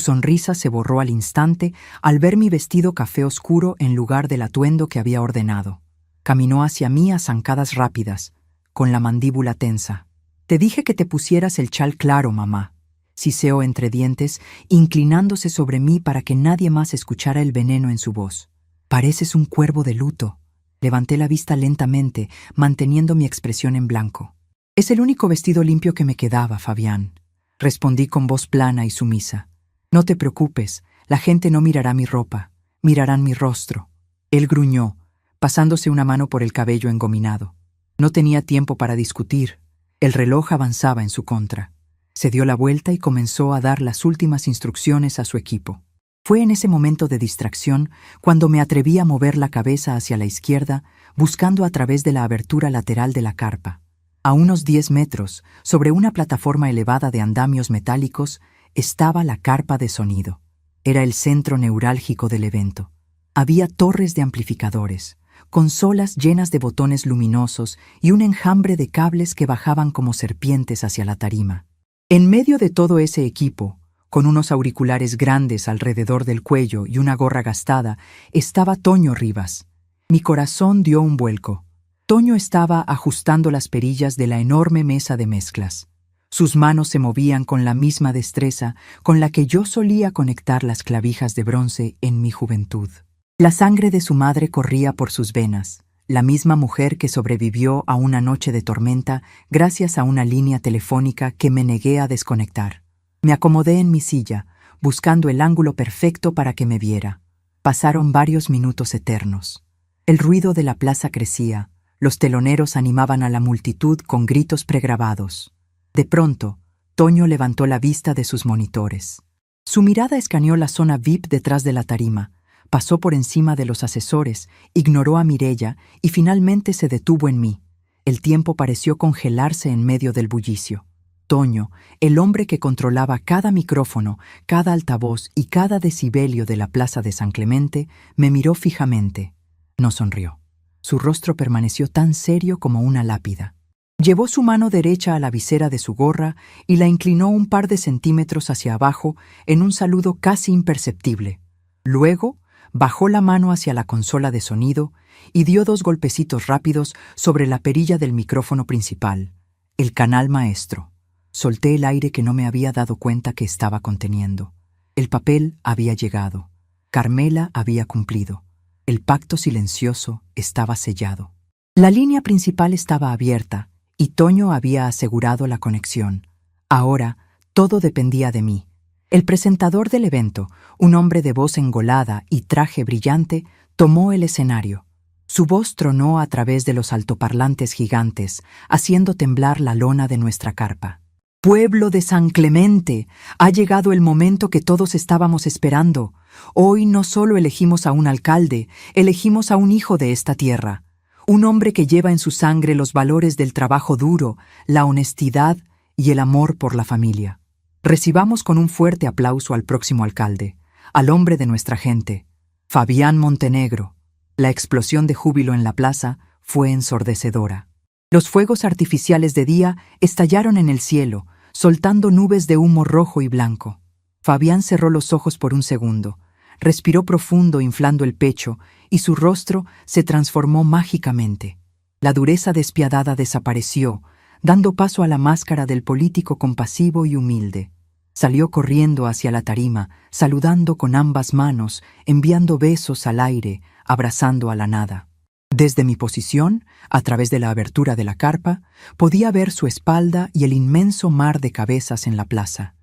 sonrisa se borró al instante al ver mi vestido café oscuro en lugar del atuendo que había ordenado. Caminó hacia mí a zancadas rápidas, con la mandíbula tensa. «Te dije que te pusieras el chal claro, mamá», siseó entre dientes, inclinándose sobre mí para que nadie más escuchara el veneno en su voz. «Pareces un cuervo de luto». Levanté la vista lentamente, manteniendo mi expresión en blanco. «Es el único vestido limpio que me quedaba, Fabián», respondí con voz plana y sumisa. «No te preocupes, la gente no mirará mi ropa, mirarán mi rostro». Él gruñó, pasándose una mano por el cabello engominado. No tenía tiempo para discutir. El reloj avanzaba en su contra. Se dio la vuelta y comenzó a dar las últimas instrucciones a su equipo. Fue en ese momento de distracción cuando me atreví a mover la cabeza hacia la izquierda, buscando a través de la abertura lateral de la carpa. A unos 10 metros, sobre una plataforma elevada de andamios metálicos, estaba la carpa de sonido. Era el centro neurálgico del evento. Había torres de amplificadores, consolas llenas de botones luminosos y un enjambre de cables que bajaban como serpientes hacia la tarima. En medio de todo ese equipo, con unos auriculares grandes alrededor del cuello y una gorra gastada, estaba Toño Rivas. Mi corazón dio un vuelco. Toño estaba ajustando las perillas de la enorme mesa de mezclas. Sus manos se movían con la misma destreza con la que yo solía conectar las clavijas de bronce en mi juventud. La sangre de su madre corría por sus venas, la misma mujer que sobrevivió a una noche de tormenta gracias a una línea telefónica que me negué a desconectar. Me acomodé en mi silla, buscando el ángulo perfecto para que me viera. Pasaron varios minutos eternos. El ruido de la plaza crecía, los teloneros animaban a la multitud con gritos pregrabados. De pronto, Toño levantó la vista de sus monitores. Su mirada escaneó la zona VIP detrás de la tarima, pasó por encima de los asesores, ignoró a Mireya y finalmente se detuvo en mí. El tiempo pareció congelarse en medio del bullicio. Toño, el hombre que controlaba cada micrófono, cada altavoz y cada decibelio de la plaza de San Clemente, me miró fijamente. No sonrió. Su rostro permaneció tan serio como una lápida. Llevó su mano derecha a la visera de su gorra y la inclinó un par de centímetros hacia abajo en un saludo casi imperceptible. Luego, bajó la mano hacia la consola de sonido y dio 2 golpecitos rápidos sobre la perilla del micrófono principal, el canal maestro. Solté el aire que no me había dado cuenta que estaba conteniendo. El papel había llegado. Carmela había cumplido. El pacto silencioso estaba sellado. La línea principal estaba abierta y Toño había asegurado la conexión. Ahora, todo dependía de mí. El presentador del evento, un hombre de voz engolada y traje brillante, tomó el escenario. Su voz tronó a través de los altoparlantes gigantes, haciendo temblar la lona de nuestra carpa. «Pueblo de San Clemente, ha llegado el momento que todos estábamos esperando. Hoy no solo elegimos a un alcalde, elegimos a un hijo de esta tierra. Un hombre que lleva en su sangre los valores del trabajo duro, la honestidad y el amor por la familia. Recibamos con un fuerte aplauso al próximo alcalde, al hombre de nuestra gente, Fabián Montenegro». La explosión de júbilo en la plaza fue ensordecedora. Los fuegos artificiales de día estallaron en el cielo, soltando nubes de humo rojo y blanco. Fabián cerró los ojos por un segundo, respiró profundo inflando el pecho y su rostro se transformó mágicamente. La dureza despiadada desapareció, dando paso a la máscara del político compasivo y humilde. Salió corriendo hacia la tarima, saludando con ambas manos, enviando besos al aire, abrazando a la nada. Desde mi posición, a través de la abertura de la carpa, podía ver su espalda y el inmenso mar de cabezas en la plaza.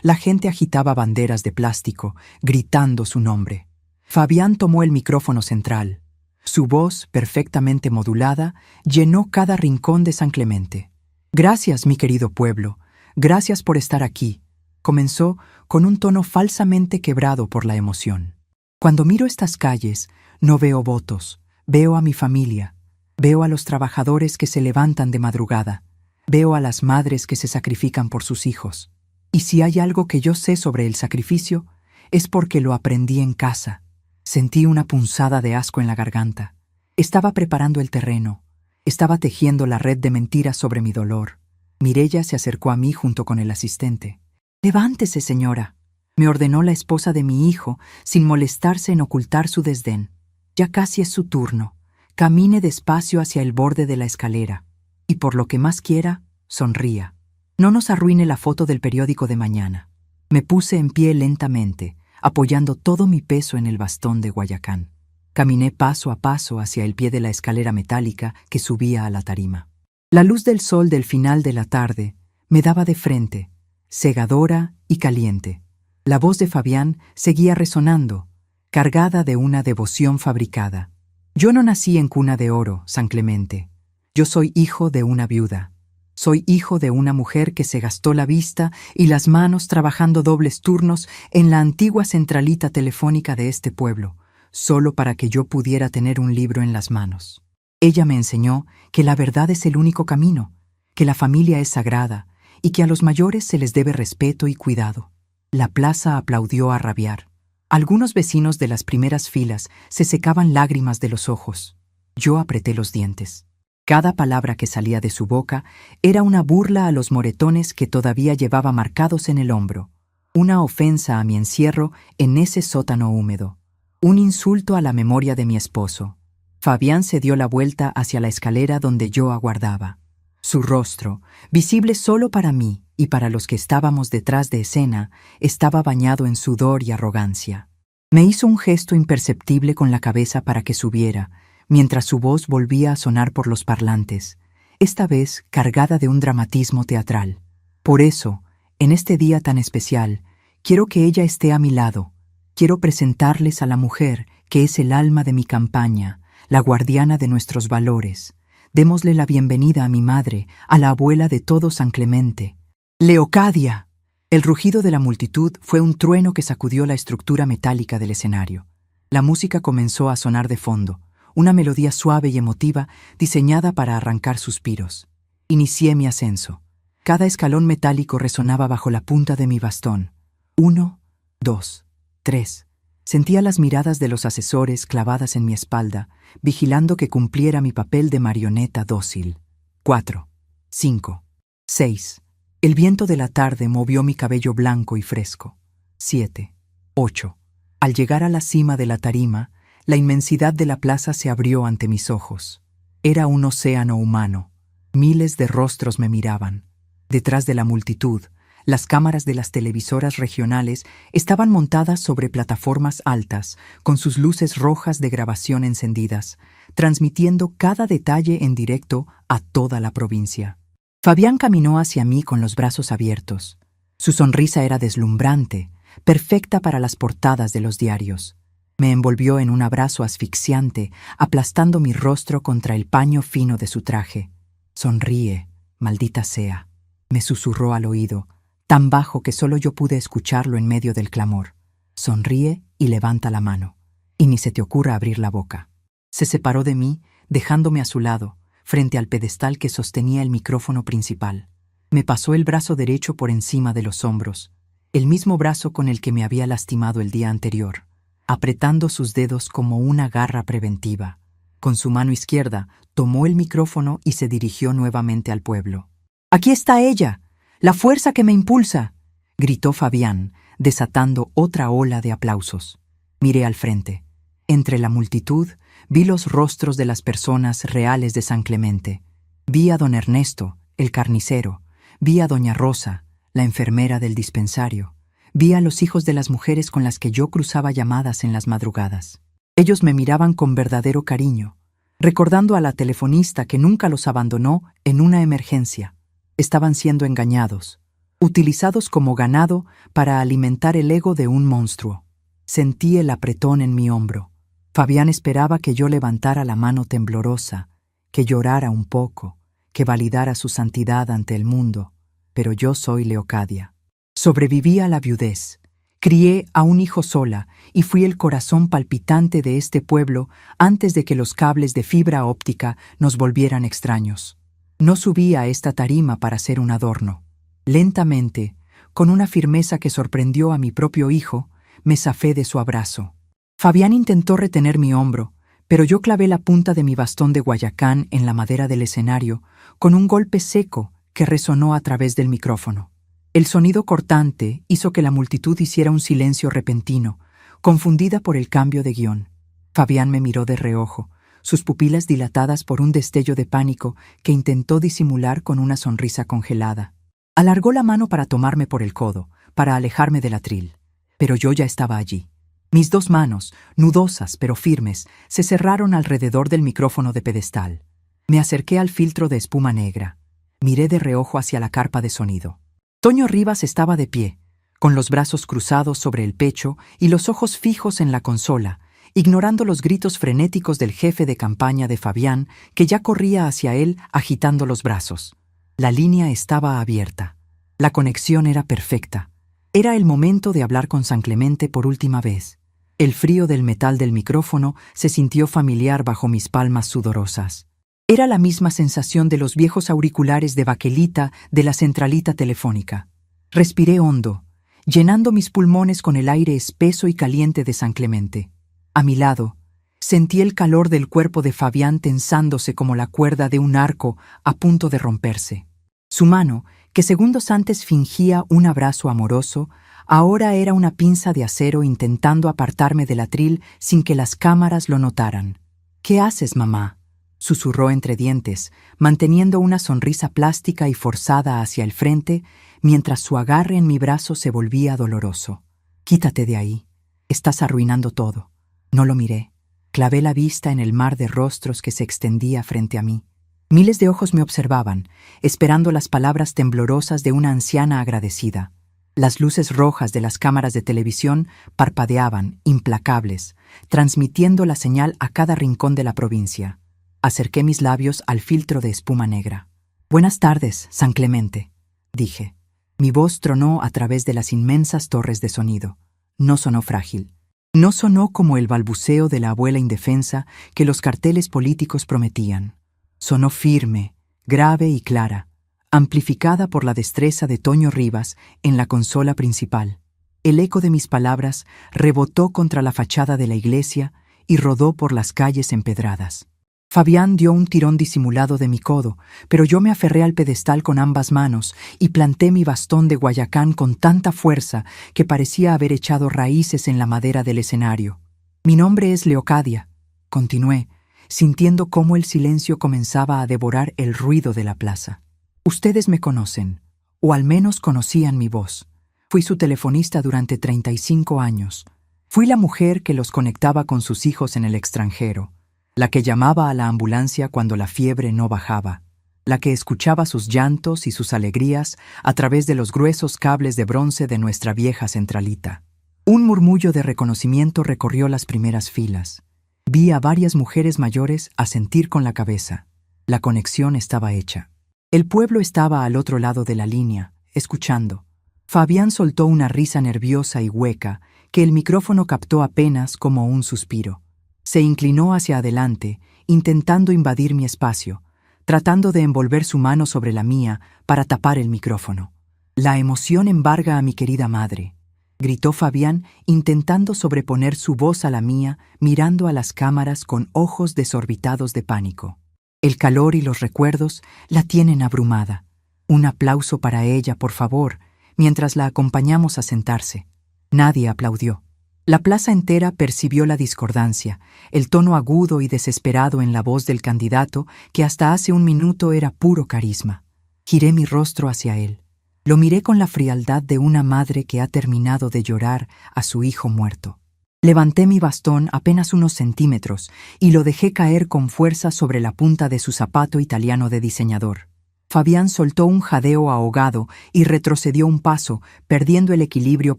La gente agitaba banderas de plástico, gritando su nombre. Fabián tomó el micrófono central. Su voz, perfectamente modulada, llenó cada rincón de San Clemente. «Gracias, mi querido pueblo. Gracias por estar aquí. comenzó con un tono falsamente quebrado por la emoción. Cuando miro estas calles, no veo votos, veo a mi familia, veo a los trabajadores que se levantan de madrugada, veo a las madres que se sacrifican por sus hijos. Y si hay algo que yo sé sobre el sacrificio, es porque lo aprendí en casa. Sentí una punzada de asco en la garganta. Estaba preparando el terreno. Estaba tejiendo la red de mentiras sobre mi dolor. Mireya se acercó a mí junto con el asistente. «Levántese, señora», me ordenó la esposa de mi hijo, sin molestarse en ocultar su desdén. «Ya casi es su turno. Camine despacio hacia el borde de la escalera. Y por lo que más quiera, sonría. No nos arruine la foto del periódico de mañana». Me puse en pie lentamente, apoyando todo mi peso en el bastón de Guayacán. Caminé paso a paso hacia el pie de la escalera metálica que subía a la tarima. La luz del sol del final de la tarde me daba de frente, cegadora y caliente. La voz de Fabián seguía resonando, cargada de una devoción fabricada. «Yo no nací en cuna de oro, San Clemente. Yo soy hijo de una viuda. Soy hijo de una mujer que se gastó la vista y las manos trabajando dobles turnos en la antigua centralita telefónica de este pueblo, solo para que yo pudiera tener un libro en las manos. Ella me enseñó que la verdad es el único camino, que la familia es sagrada y que a los mayores se les debe respeto y cuidado». La plaza aplaudió a rabiar. Algunos vecinos de las primeras filas se secaban lágrimas de los ojos. Yo apreté los dientes. Cada palabra que salía de su boca era una burla a los moretones que todavía llevaba marcados en el hombro, una ofensa a mi encierro en ese sótano húmedo, un insulto a la memoria de mi esposo. Fabián se dio la vuelta hacia la escalera donde yo aguardaba. Su rostro, visible solo para mí y para los que estábamos detrás de escena, estaba bañado en sudor y arrogancia. Me hizo un gesto imperceptible con la cabeza para que subiera, mientras su voz volvía a sonar por los parlantes, esta vez cargada de un dramatismo teatral. «Por eso, en este día tan especial, quiero que ella esté a mi lado. Quiero presentarles a la mujer que es el alma de mi campaña, la guardiana de nuestros valores. Démosle la bienvenida a mi madre, a la abuela de todo San Clemente. ¡Leocadia!». El rugido de la multitud fue un trueno que sacudió la estructura metálica del escenario. La música comenzó a sonar de fondo, una melodía suave y emotiva diseñada para arrancar suspiros. Inicié mi ascenso. Cada escalón metálico resonaba bajo la punta de mi bastón. 1, 2, 3. Sentía las miradas de los asesores clavadas en mi espalda, vigilando que cumpliera mi papel de marioneta dócil. 4, 5, 6. El viento de la tarde movió mi cabello blanco y fresco. 7, 8. Al llegar a la cima de la tarima, la inmensidad de la plaza se abrió ante mis ojos. Era un océano humano. Miles de rostros me miraban. Detrás de la multitud, las cámaras de las televisoras regionales estaban montadas sobre plataformas altas, con sus luces rojas de grabación encendidas, transmitiendo cada detalle en directo a toda la provincia. Fabián caminó hacia mí con los brazos abiertos. Su sonrisa era deslumbrante, perfecta para las portadas de los diarios. Me envolvió en un abrazo asfixiante, aplastando mi rostro contra el paño fino de su traje. «Sonríe, maldita sea», me susurró al oído, tan bajo que solo yo pude escucharlo en medio del clamor. «Sonríe y levanta la mano, y ni se te ocurra abrir la boca». Se separó de mí, dejándome a su lado, frente al pedestal que sostenía el micrófono principal. Me pasó el brazo derecho por encima de los hombros, el mismo brazo con el que me había lastimado el día anterior, apretando sus dedos como una garra preventiva. Con su mano izquierda, tomó el micrófono y se dirigió nuevamente al pueblo. «Aquí está ella, la fuerza que me impulsa», gritó Fabián, desatando otra ola de aplausos. Miré al frente. Entre la multitud, vi los rostros de las personas reales de San Clemente. Vi a don Ernesto, el carnicero. Vi a doña Rosa, la enfermera del dispensario. Vi a los hijos de las mujeres con las que yo cruzaba llamadas en las madrugadas. Ellos me miraban con verdadero cariño, recordando a la telefonista que nunca los abandonó en una emergencia. Estaban siendo engañados, utilizados como ganado para alimentar el ego de un monstruo. Sentí el apretón en mi hombro. Fabián esperaba que yo levantara la mano temblorosa, que llorara un poco, que validara su santidad ante el mundo, pero yo soy Leocadia. Sobreviví a la viudez. Crié a un hijo sola y fui el corazón palpitante de este pueblo antes de que los cables de fibra óptica nos volvieran extraños. No subí a esta tarima para ser un adorno. Lentamente, con una firmeza que sorprendió a mi propio hijo, me zafé de su abrazo. Fabián intentó retener mi hombro, pero yo clavé la punta de mi bastón de Guayacán en la madera del escenario con un golpe seco que resonó a través del micrófono. El sonido cortante hizo que la multitud hiciera un silencio repentino, confundida por el cambio de guión. Fabián me miró de reojo, sus pupilas dilatadas por un destello de pánico que intentó disimular con una sonrisa congelada. Alargó la mano para tomarme por el codo, para alejarme del atril. Pero yo ya estaba allí. Mis dos manos, nudosas pero firmes, se cerraron alrededor del micrófono de pedestal. Me acerqué al filtro de espuma negra. Miré de reojo hacia la carpa de sonido. Toño Rivas estaba de pie, con los brazos cruzados sobre el pecho y los ojos fijos en la consola, ignorando los gritos frenéticos del jefe de campaña de Fabián, que ya corría hacia él agitando los brazos. La línea estaba abierta. La conexión era perfecta. Era el momento de hablar con San Clemente por última vez. El frío del metal del micrófono se sintió familiar bajo mis palmas sudorosas. Era la misma sensación de los viejos auriculares de baquelita de la centralita telefónica. Respiré hondo, llenando mis pulmones con el aire espeso y caliente de San Clemente. A mi lado, sentí el calor del cuerpo de Fabián tensándose como la cuerda de un arco a punto de romperse. Su mano, que segundos antes fingía un abrazo amoroso, ahora era una pinza de acero intentando apartarme del atril sin que las cámaras lo notaran. «¿Qué haces, mamá?», susurró entre dientes, manteniendo una sonrisa plástica y forzada hacia el frente, mientras su agarre en mi brazo se volvía doloroso. «Quítate de ahí. Estás arruinando todo». No lo miré. Clavé la vista en el mar de rostros que se extendía frente a mí. Miles de ojos me observaban, esperando las palabras temblorosas de una anciana agradecida. Las luces rojas de las cámaras de televisión parpadeaban, implacables, transmitiendo la señal a cada rincón de la provincia. Acerqué mis labios al filtro de espuma negra. «Buenas tardes, San Clemente», dije. Mi voz tronó a través de las inmensas torres de sonido. No sonó frágil. No sonó como el balbuceo de la abuela indefensa que los carteles políticos prometían. Sonó firme, grave y clara, amplificada por la destreza de Toño Rivas en la consola principal. El eco de mis palabras rebotó contra la fachada de la iglesia y rodó por las calles empedradas. Fabián dio un tirón disimulado de mi codo, pero yo me aferré al pedestal con ambas manos y planté mi bastón de Guayacán con tanta fuerza que parecía haber echado raíces en la madera del escenario. «Mi nombre es Leocadia», continué, sintiendo cómo el silencio comenzaba a devorar el ruido de la plaza. «Ustedes me conocen, o al menos conocían mi voz. Fui su telefonista durante 35 años. Fui la mujer que los conectaba con sus hijos en el extranjero, la que llamaba a la ambulancia cuando la fiebre no bajaba, la que escuchaba sus llantos y sus alegrías a través de los gruesos cables de bronce de nuestra vieja centralita». Un murmullo de reconocimiento recorrió las primeras filas. Vi a varias mujeres mayores asentir con la cabeza. La conexión estaba hecha. El pueblo estaba al otro lado de la línea, escuchando. Fabián soltó una risa nerviosa y hueca que el micrófono captó apenas como un suspiro. Se inclinó hacia adelante, intentando invadir mi espacio, tratando de envolver su mano sobre la mía para tapar el micrófono. «La emoción embarga a mi querida madre», gritó Fabián, intentando sobreponer su voz a la mía, mirando a las cámaras con ojos desorbitados de pánico. «El calor y los recuerdos la tienen abrumada. Un aplauso para ella, por favor», mientras la acompañamos a sentarse. Nadie aplaudió. La plaza entera percibió la discordancia, el tono agudo y desesperado en la voz del candidato que hasta hace un minuto era puro carisma. Giré mi rostro hacia él. Lo miré con la frialdad de una madre que ha terminado de llorar a su hijo muerto. Levanté mi bastón apenas unos centímetros y lo dejé caer con fuerza sobre la punta de su zapato italiano de diseñador. Fabián soltó un jadeo ahogado y retrocedió un paso, perdiendo el equilibrio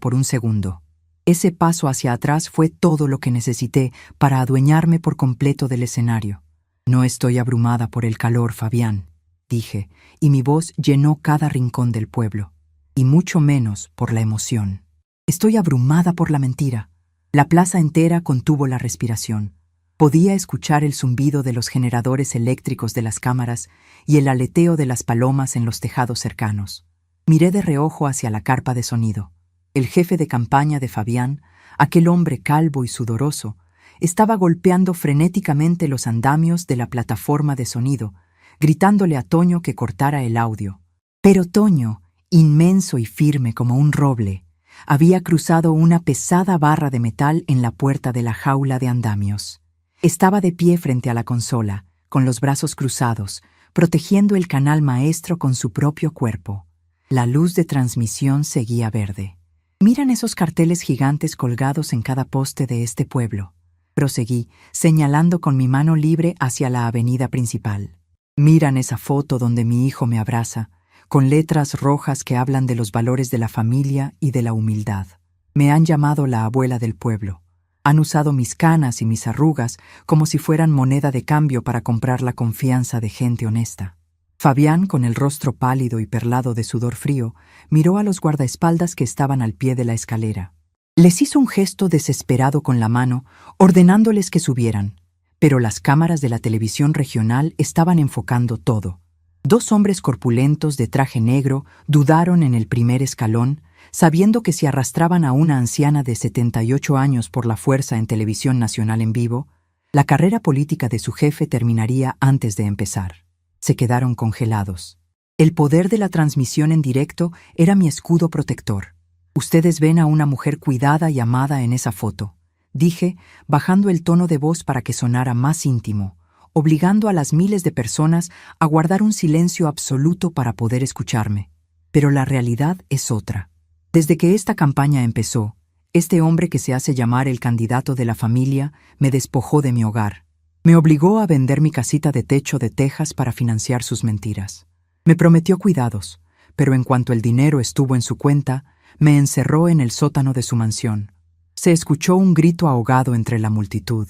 por un segundo. Ese paso hacia atrás fue todo lo que necesité para adueñarme por completo del escenario. «No estoy abrumada por el calor, Fabián», dije, y mi voz llenó cada rincón del pueblo. y mucho menos por la emoción. Estoy abrumada por la mentira. La plaza entera contuvo la respiración. Podía escuchar el zumbido de los generadores eléctricos de las cámaras y el aleteo de las palomas en los tejados cercanos. Miré de reojo hacia la carpa de sonido. El jefe de campaña de Fabián, aquel hombre calvo y sudoroso, estaba golpeando frenéticamente los andamios de la plataforma de sonido, gritándole a Toño que cortara el audio. Pero Toño, inmenso y firme como un roble, había cruzado una pesada barra de metal en la puerta de la jaula de andamios. Estaba de pie frente a la consola, con los brazos cruzados, protegiendo el canal maestro con su propio cuerpo. La luz de transmisión seguía verde. «Miran esos carteles gigantes colgados en cada poste de este pueblo», proseguí, señalando con mi mano libre hacia la avenida principal. «Miran esa foto donde mi hijo me abraza, con letras rojas que hablan de los valores de la familia y de la humildad. Me han llamado la abuela del pueblo. Han usado mis canas y mis arrugas como si fueran moneda de cambio para comprar la confianza de gente honesta». Fabián, con el rostro pálido y perlado de sudor frío, miró a los guardaespaldas que estaban al pie de la escalera. Les hizo un gesto desesperado con la mano, ordenándoles que subieran, pero las cámaras de la televisión regional estaban enfocando todo. Dos hombres corpulentos de traje negro dudaron en el primer escalón, sabiendo que si arrastraban a una anciana de 78 años por la fuerza en televisión nacional en vivo, la carrera política de su jefe terminaría antes de empezar. Se quedaron congelados. El poder de la transmisión en directo era mi escudo protector. «Ustedes ven a una mujer cuidada y amada en esa foto», dije, bajando el tono de voz para que sonara más íntimo, obligando a las miles de personas a guardar un silencio absoluto para poder escucharme. Pero la realidad es otra. Desde que esta campaña empezó, este hombre que se hace llamar el candidato de la familia me despojó de mi hogar. Me obligó a vender mi casita de techo de tejas para financiar sus mentiras. Me prometió cuidados, pero en cuanto el dinero estuvo en su cuenta, me encerró en el sótano de su mansión. Se escuchó un grito ahogado entre la multitud.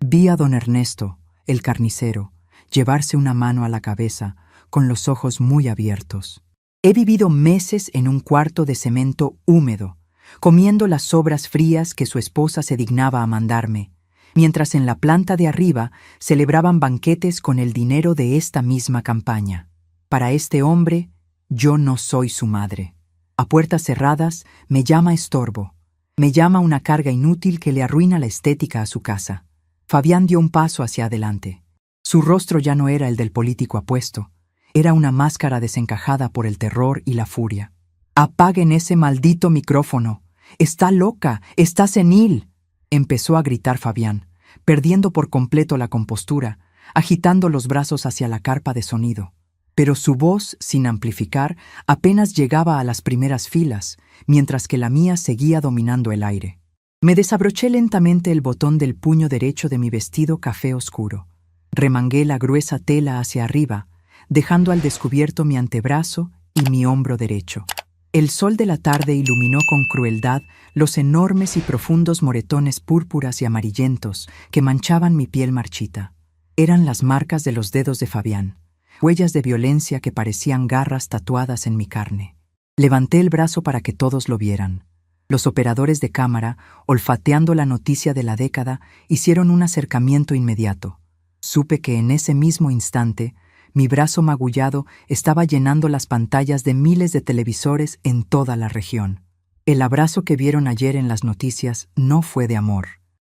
Vi a don Ernesto, el carnicero, llevarse una mano a la cabeza, con los ojos muy abiertos. He vivido meses en un cuarto de cemento húmedo, comiendo las sobras frías que su esposa se dignaba a mandarme, mientras en la planta de arriba celebraban banquetes con el dinero de esta misma campaña. Para este hombre, yo no soy su madre. A puertas cerradas, me llama estorbo. Me llama una carga inútil que le arruina la estética a su casa. Fabián dio un paso hacia adelante. Su rostro ya no era el del político apuesto. Era una máscara desencajada por el terror y la furia. «Apaguen ese maldito micrófono. Está loca, está senil», empezó a gritar Fabián, perdiendo por completo la compostura, agitando los brazos hacia la carpa de sonido. Pero su voz, sin amplificar, apenas llegaba a las primeras filas, mientras que la mía seguía dominando el aire. Me desabroché lentamente el botón del puño derecho de mi vestido café oscuro. Remangué la gruesa tela hacia arriba, dejando al descubierto mi antebrazo y mi hombro derecho. El sol de la tarde iluminó con crueldad los enormes y profundos moretones púrpuras y amarillentos que manchaban mi piel marchita. Eran las marcas de los dedos de Fabián, huellas de violencia que parecían garras tatuadas en mi carne. Levanté el brazo para que todos lo vieran. Los operadores de cámara, olfateando la noticia de la década, hicieron un acercamiento inmediato. Supe que en ese mismo instante, mi brazo magullado estaba llenando las pantallas de miles de televisores en toda la región. El abrazo que vieron ayer en las noticias no fue de amor.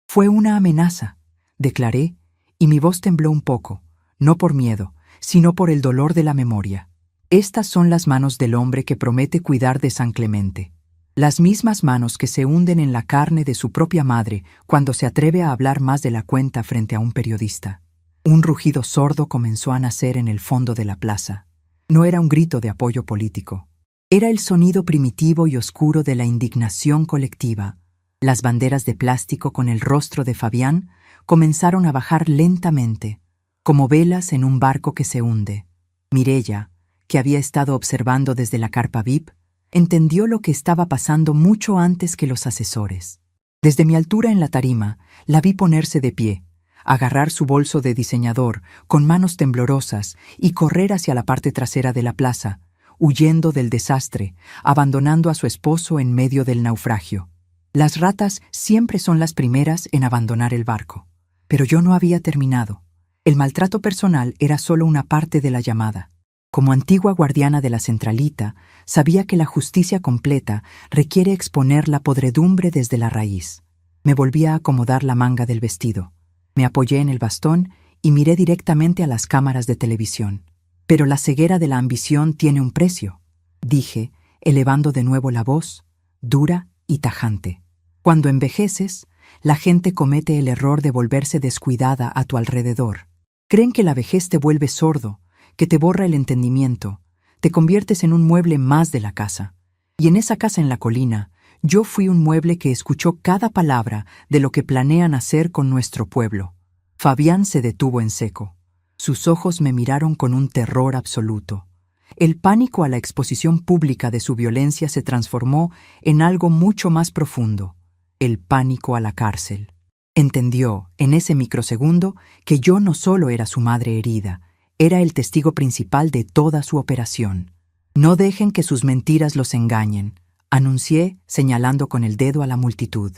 Fue una amenaza, declaré, y mi voz tembló un poco, no por miedo, sino por el dolor de la memoria. Estas son las manos del hombre que promete cuidar de San Clemente. Las mismas manos que se hunden en la carne de su propia madre cuando se atreve a hablar más de la cuenta frente a un periodista. Un rugido sordo comenzó a nacer en el fondo de la plaza. No era un grito de apoyo político. Era el sonido primitivo y oscuro de la indignación colectiva. Las banderas de plástico con el rostro de Fabián comenzaron a bajar lentamente, como velas en un barco que se hunde. Mireya, que había estado observando desde la carpa VIP, entendió lo que estaba pasando mucho antes que los asesores. Desde mi altura en la tarima, la vi ponerse de pie, agarrar su bolso de diseñador con manos temblorosas y correr hacia la parte trasera de la plaza, huyendo del desastre, abandonando a su esposo en medio del naufragio. Las ratas siempre son las primeras en abandonar el barco. Pero yo no había terminado. El maltrato personal era solo una parte de la llamada. Como antigua guardiana de la centralita, sabía que la justicia completa requiere exponer la podredumbre desde la raíz. Me volví a acomodar la manga del vestido. Me apoyé en el bastón y miré directamente a las cámaras de televisión. Pero la ceguera de la ambición tiene un precio, dije, elevando de nuevo la voz, dura y tajante. Cuando envejeces, la gente comete el error de volverse descuidada a tu alrededor. Creen que la vejez te vuelve sordo, que te borra el entendimiento, te conviertes en un mueble más de la casa. Y en esa casa en la colina, yo fui un mueble que escuchó cada palabra de lo que planean hacer con nuestro pueblo. Fabián se detuvo en seco. Sus ojos me miraron con un terror absoluto. El pánico a la exposición pública de su violencia se transformó en algo mucho más profundo, el pánico a la cárcel. Entendió, en ese microsegundo, que yo no solo era su madre herida, era el testigo principal de toda su operación. No dejen que sus mentiras los engañen, anuncié, señalando con el dedo a la multitud.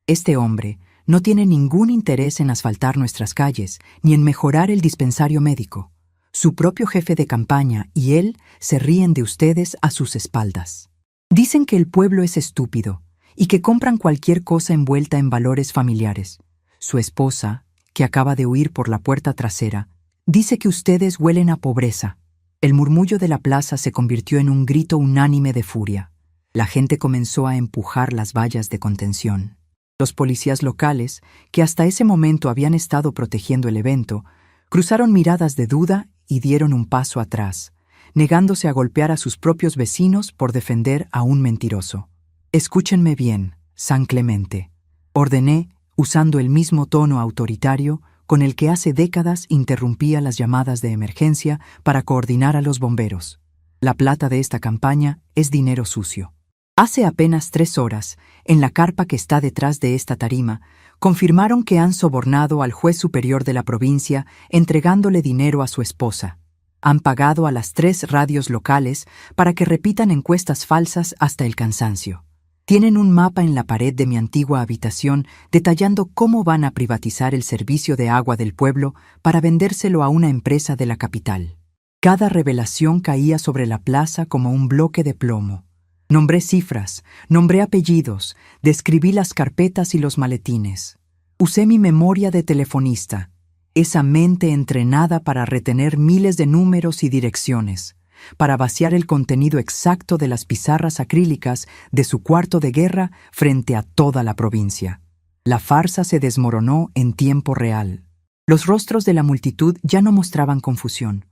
Este hombre no tiene ningún interés en asfaltar nuestras calles, ni en mejorar el dispensario médico. Su propio jefe de campaña y él se ríen de ustedes a sus espaldas. Dicen que el pueblo es estúpido y que compran cualquier cosa envuelta en valores familiares. Su esposa, que acaba de huir por la puerta trasera, dice que ustedes huelen a pobreza. El murmullo de la plaza se convirtió en un grito unánime de furia. La gente comenzó a empujar las vallas de contención. Los policías locales, que hasta ese momento habían estado protegiendo el evento, cruzaron miradas de duda y dieron un paso atrás, negándose a golpear a sus propios vecinos por defender a un mentiroso. Escúchenme bien, San Clemente, ordené, usando el mismo tono autoritario con el que hace décadas interrumpía las llamadas de emergencia para coordinar a los bomberos. La plata de esta campaña es dinero sucio. Hace apenas 3 horas, en la carpa que está detrás de esta tarima, confirmaron que han sobornado al juez superior de la provincia entregándole dinero a su esposa. Han pagado a las 3 radios locales para que repitan encuestas falsas hasta el cansancio. Tienen un mapa en la pared de mi antigua habitación detallando cómo van a privatizar el servicio de agua del pueblo para vendérselo a una empresa de la capital. Cada revelación caía sobre la plaza como un bloque de plomo. Nombré cifras, nombré apellidos, describí las carpetas y los maletines. Usé mi memoria de telefonista, esa mente entrenada para retener miles de números y direcciones, para vaciar el contenido exacto de las pizarras acrílicas de su cuarto de guerra frente a toda la provincia. La farsa se desmoronó en tiempo real. Los rostros de la multitud ya no mostraban confusión,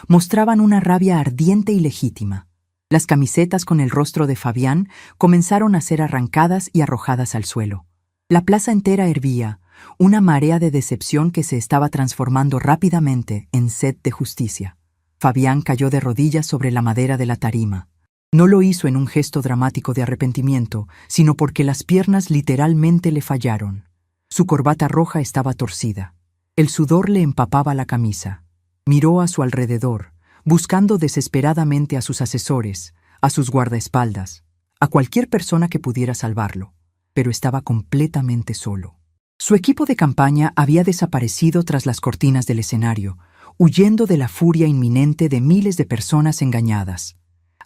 mostraban una rabia ardiente y legítima. Las camisetas con el rostro de Fabián comenzaron a ser arrancadas y arrojadas al suelo. La plaza entera hervía, una marea de decepción que se estaba transformando rápidamente en sed de justicia. Fabián cayó de rodillas sobre la madera de la tarima. No lo hizo en un gesto dramático de arrepentimiento, sino porque las piernas literalmente le fallaron. Su corbata roja estaba torcida. El sudor le empapaba la camisa. Miró a su alrededor, buscando desesperadamente a sus asesores, a sus guardaespaldas, a cualquier persona que pudiera salvarlo, pero estaba completamente solo. Su equipo de campaña había desaparecido tras las cortinas del escenario, huyendo de la furia inminente de miles de personas engañadas.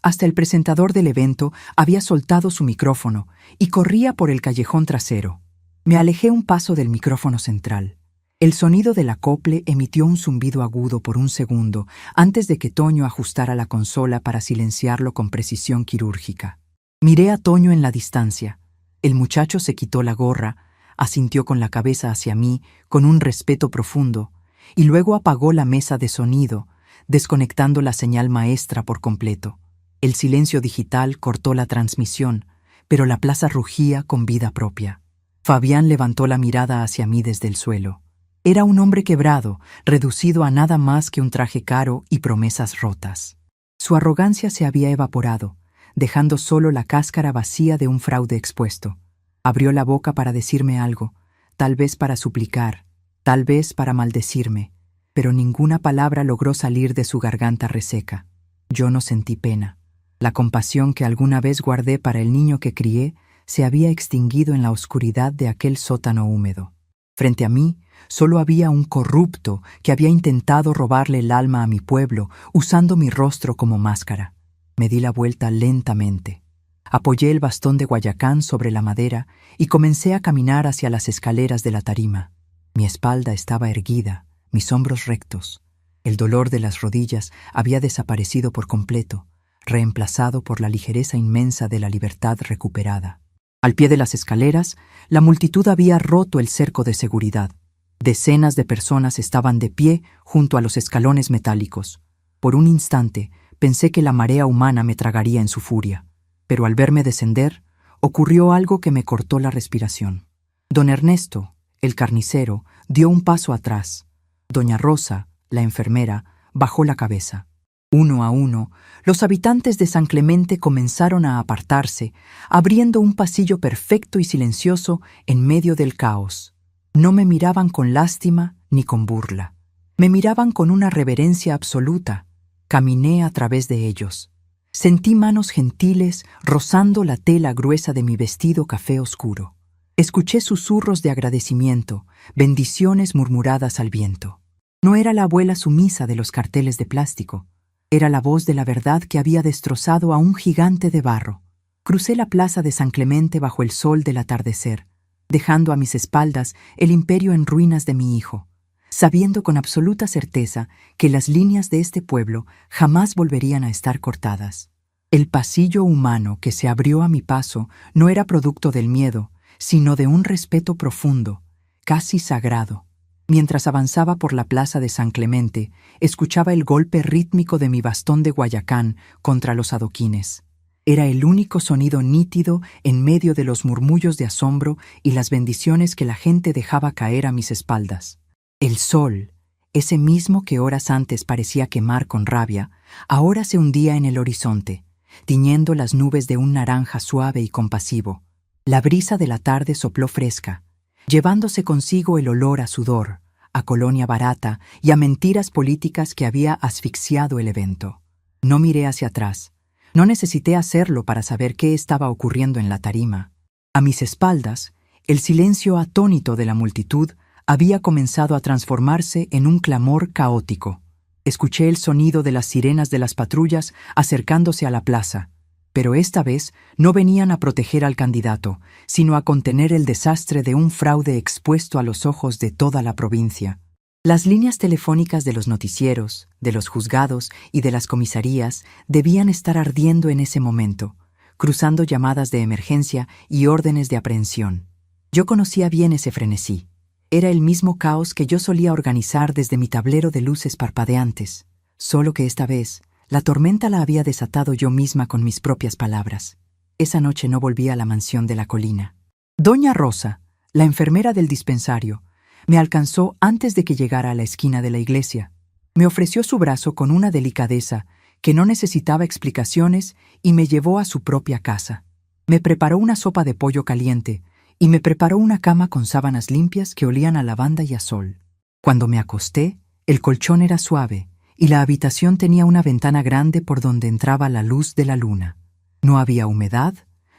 Hasta el presentador del evento había soltado su micrófono y corría por el callejón trasero. Me alejé un paso del micrófono central. El sonido del acople emitió un zumbido agudo por un segundo antes de que Toño ajustara la consola para silenciarlo con precisión quirúrgica. Miré a Toño en la distancia. El muchacho se quitó la gorra, asintió con la cabeza hacia mí con un respeto profundo y luego apagó la mesa de sonido, desconectando la señal maestra por completo. El silencio digital cortó la transmisión, pero la plaza rugía con vida propia. Fabián levantó la mirada hacia mí desde el suelo. Era un hombre quebrado, reducido a nada más que un traje caro y promesas rotas. Su arrogancia se había evaporado, dejando solo la cáscara vacía de un fraude expuesto. Abrió la boca para decirme algo, tal vez para suplicar, tal vez para maldecirme, pero ninguna palabra logró salir de su garganta reseca. Yo no sentí pena, La compasión que alguna vez guardé para el niño que crié se había extinguido en la oscuridad de aquel sótano húmedo. Frente a mí solo había un corrupto que había intentado robarle el alma a mi pueblo usando mi rostro como máscara. Me di la vuelta lentamente. Apoyé el bastón de Guayacán sobre la madera y comencé a caminar hacia las escaleras de la tarima. Mi espalda estaba erguida, mis hombros rectos. El dolor de las rodillas había desaparecido por completo, reemplazado por la ligereza inmensa de la libertad recuperada. Al pie de las escaleras, la multitud había roto el cerco de seguridad. Decenas de personas estaban de pie junto a los escalones metálicos. Por un instante pensé que la marea humana me tragaría en su furia, pero al verme descender, ocurrió algo que me cortó la respiración. Don Ernesto, el carnicero, dio un paso atrás. Doña Rosa, la enfermera, bajó la cabeza. Uno a uno, los habitantes de San Clemente comenzaron a apartarse, abriendo un pasillo perfecto y silencioso en medio del caos. No me miraban con lástima ni con burla. Me miraban con una reverencia absoluta. Caminé a través de ellos. Sentí manos gentiles rozando la tela gruesa de mi vestido café oscuro. Escuché susurros de agradecimiento, bendiciones murmuradas al viento. No era la abuela sumisa de los carteles de plástico. Era la voz de la verdad que había destrozado a un gigante de barro. Crucé la plaza de San Clemente bajo el sol del atardecer, dejando a mis espaldas el imperio en ruinas de mi hijo, sabiendo con absoluta certeza que las líneas de este pueblo jamás volverían a estar cortadas. El pasillo humano que se abrió a mi paso no era producto del miedo, sino de un respeto profundo, casi sagrado. Mientras avanzaba por la plaza de San Clemente, escuchaba el golpe rítmico de mi bastón de Guayacán contra los adoquines. Era el único sonido nítido en medio de los murmullos de asombro y las bendiciones que la gente dejaba caer a mis espaldas. El sol, ese mismo que horas antes parecía quemar con rabia, ahora se hundía en el horizonte, tiñendo las nubes de un naranja suave y compasivo. La brisa de la tarde sopló fresca, llevándose consigo el olor a sudor, a colonia barata y a mentiras políticas que había asfixiado el evento. No miré hacia atrás. No necesité hacerlo para saber qué estaba ocurriendo en la tarima. A mis espaldas, el silencio atónito de la multitud había comenzado a transformarse en un clamor caótico. Escuché el sonido de las sirenas de las patrullas acercándose a la plaza, pero esta vez no venían a proteger al candidato, sino a contener el desastre de un fraude expuesto a los ojos de toda la provincia. Las líneas telefónicas de los noticieros, de los juzgados y de las comisarías debían estar ardiendo en ese momento, cruzando llamadas de emergencia y órdenes de aprehensión. Yo conocía bien ese frenesí. Era el mismo caos que yo solía organizar desde mi tablero de luces parpadeantes, solo que esta vez la tormenta la había desatado yo misma con mis propias palabras. Esa noche no volví a la mansión de la colina. Doña Rosa, la enfermera del dispensario, me alcanzó antes de que llegara a la esquina de la iglesia. Me ofreció su brazo con una delicadeza que no necesitaba explicaciones y me llevó a su propia casa. Me preparó una sopa de pollo caliente y me preparó una cama con sábanas limpias que olían a lavanda y a sol. Cuando me acosté, el colchón era suave y la habitación tenía una ventana grande por donde entraba la luz de la luna. No había humedad,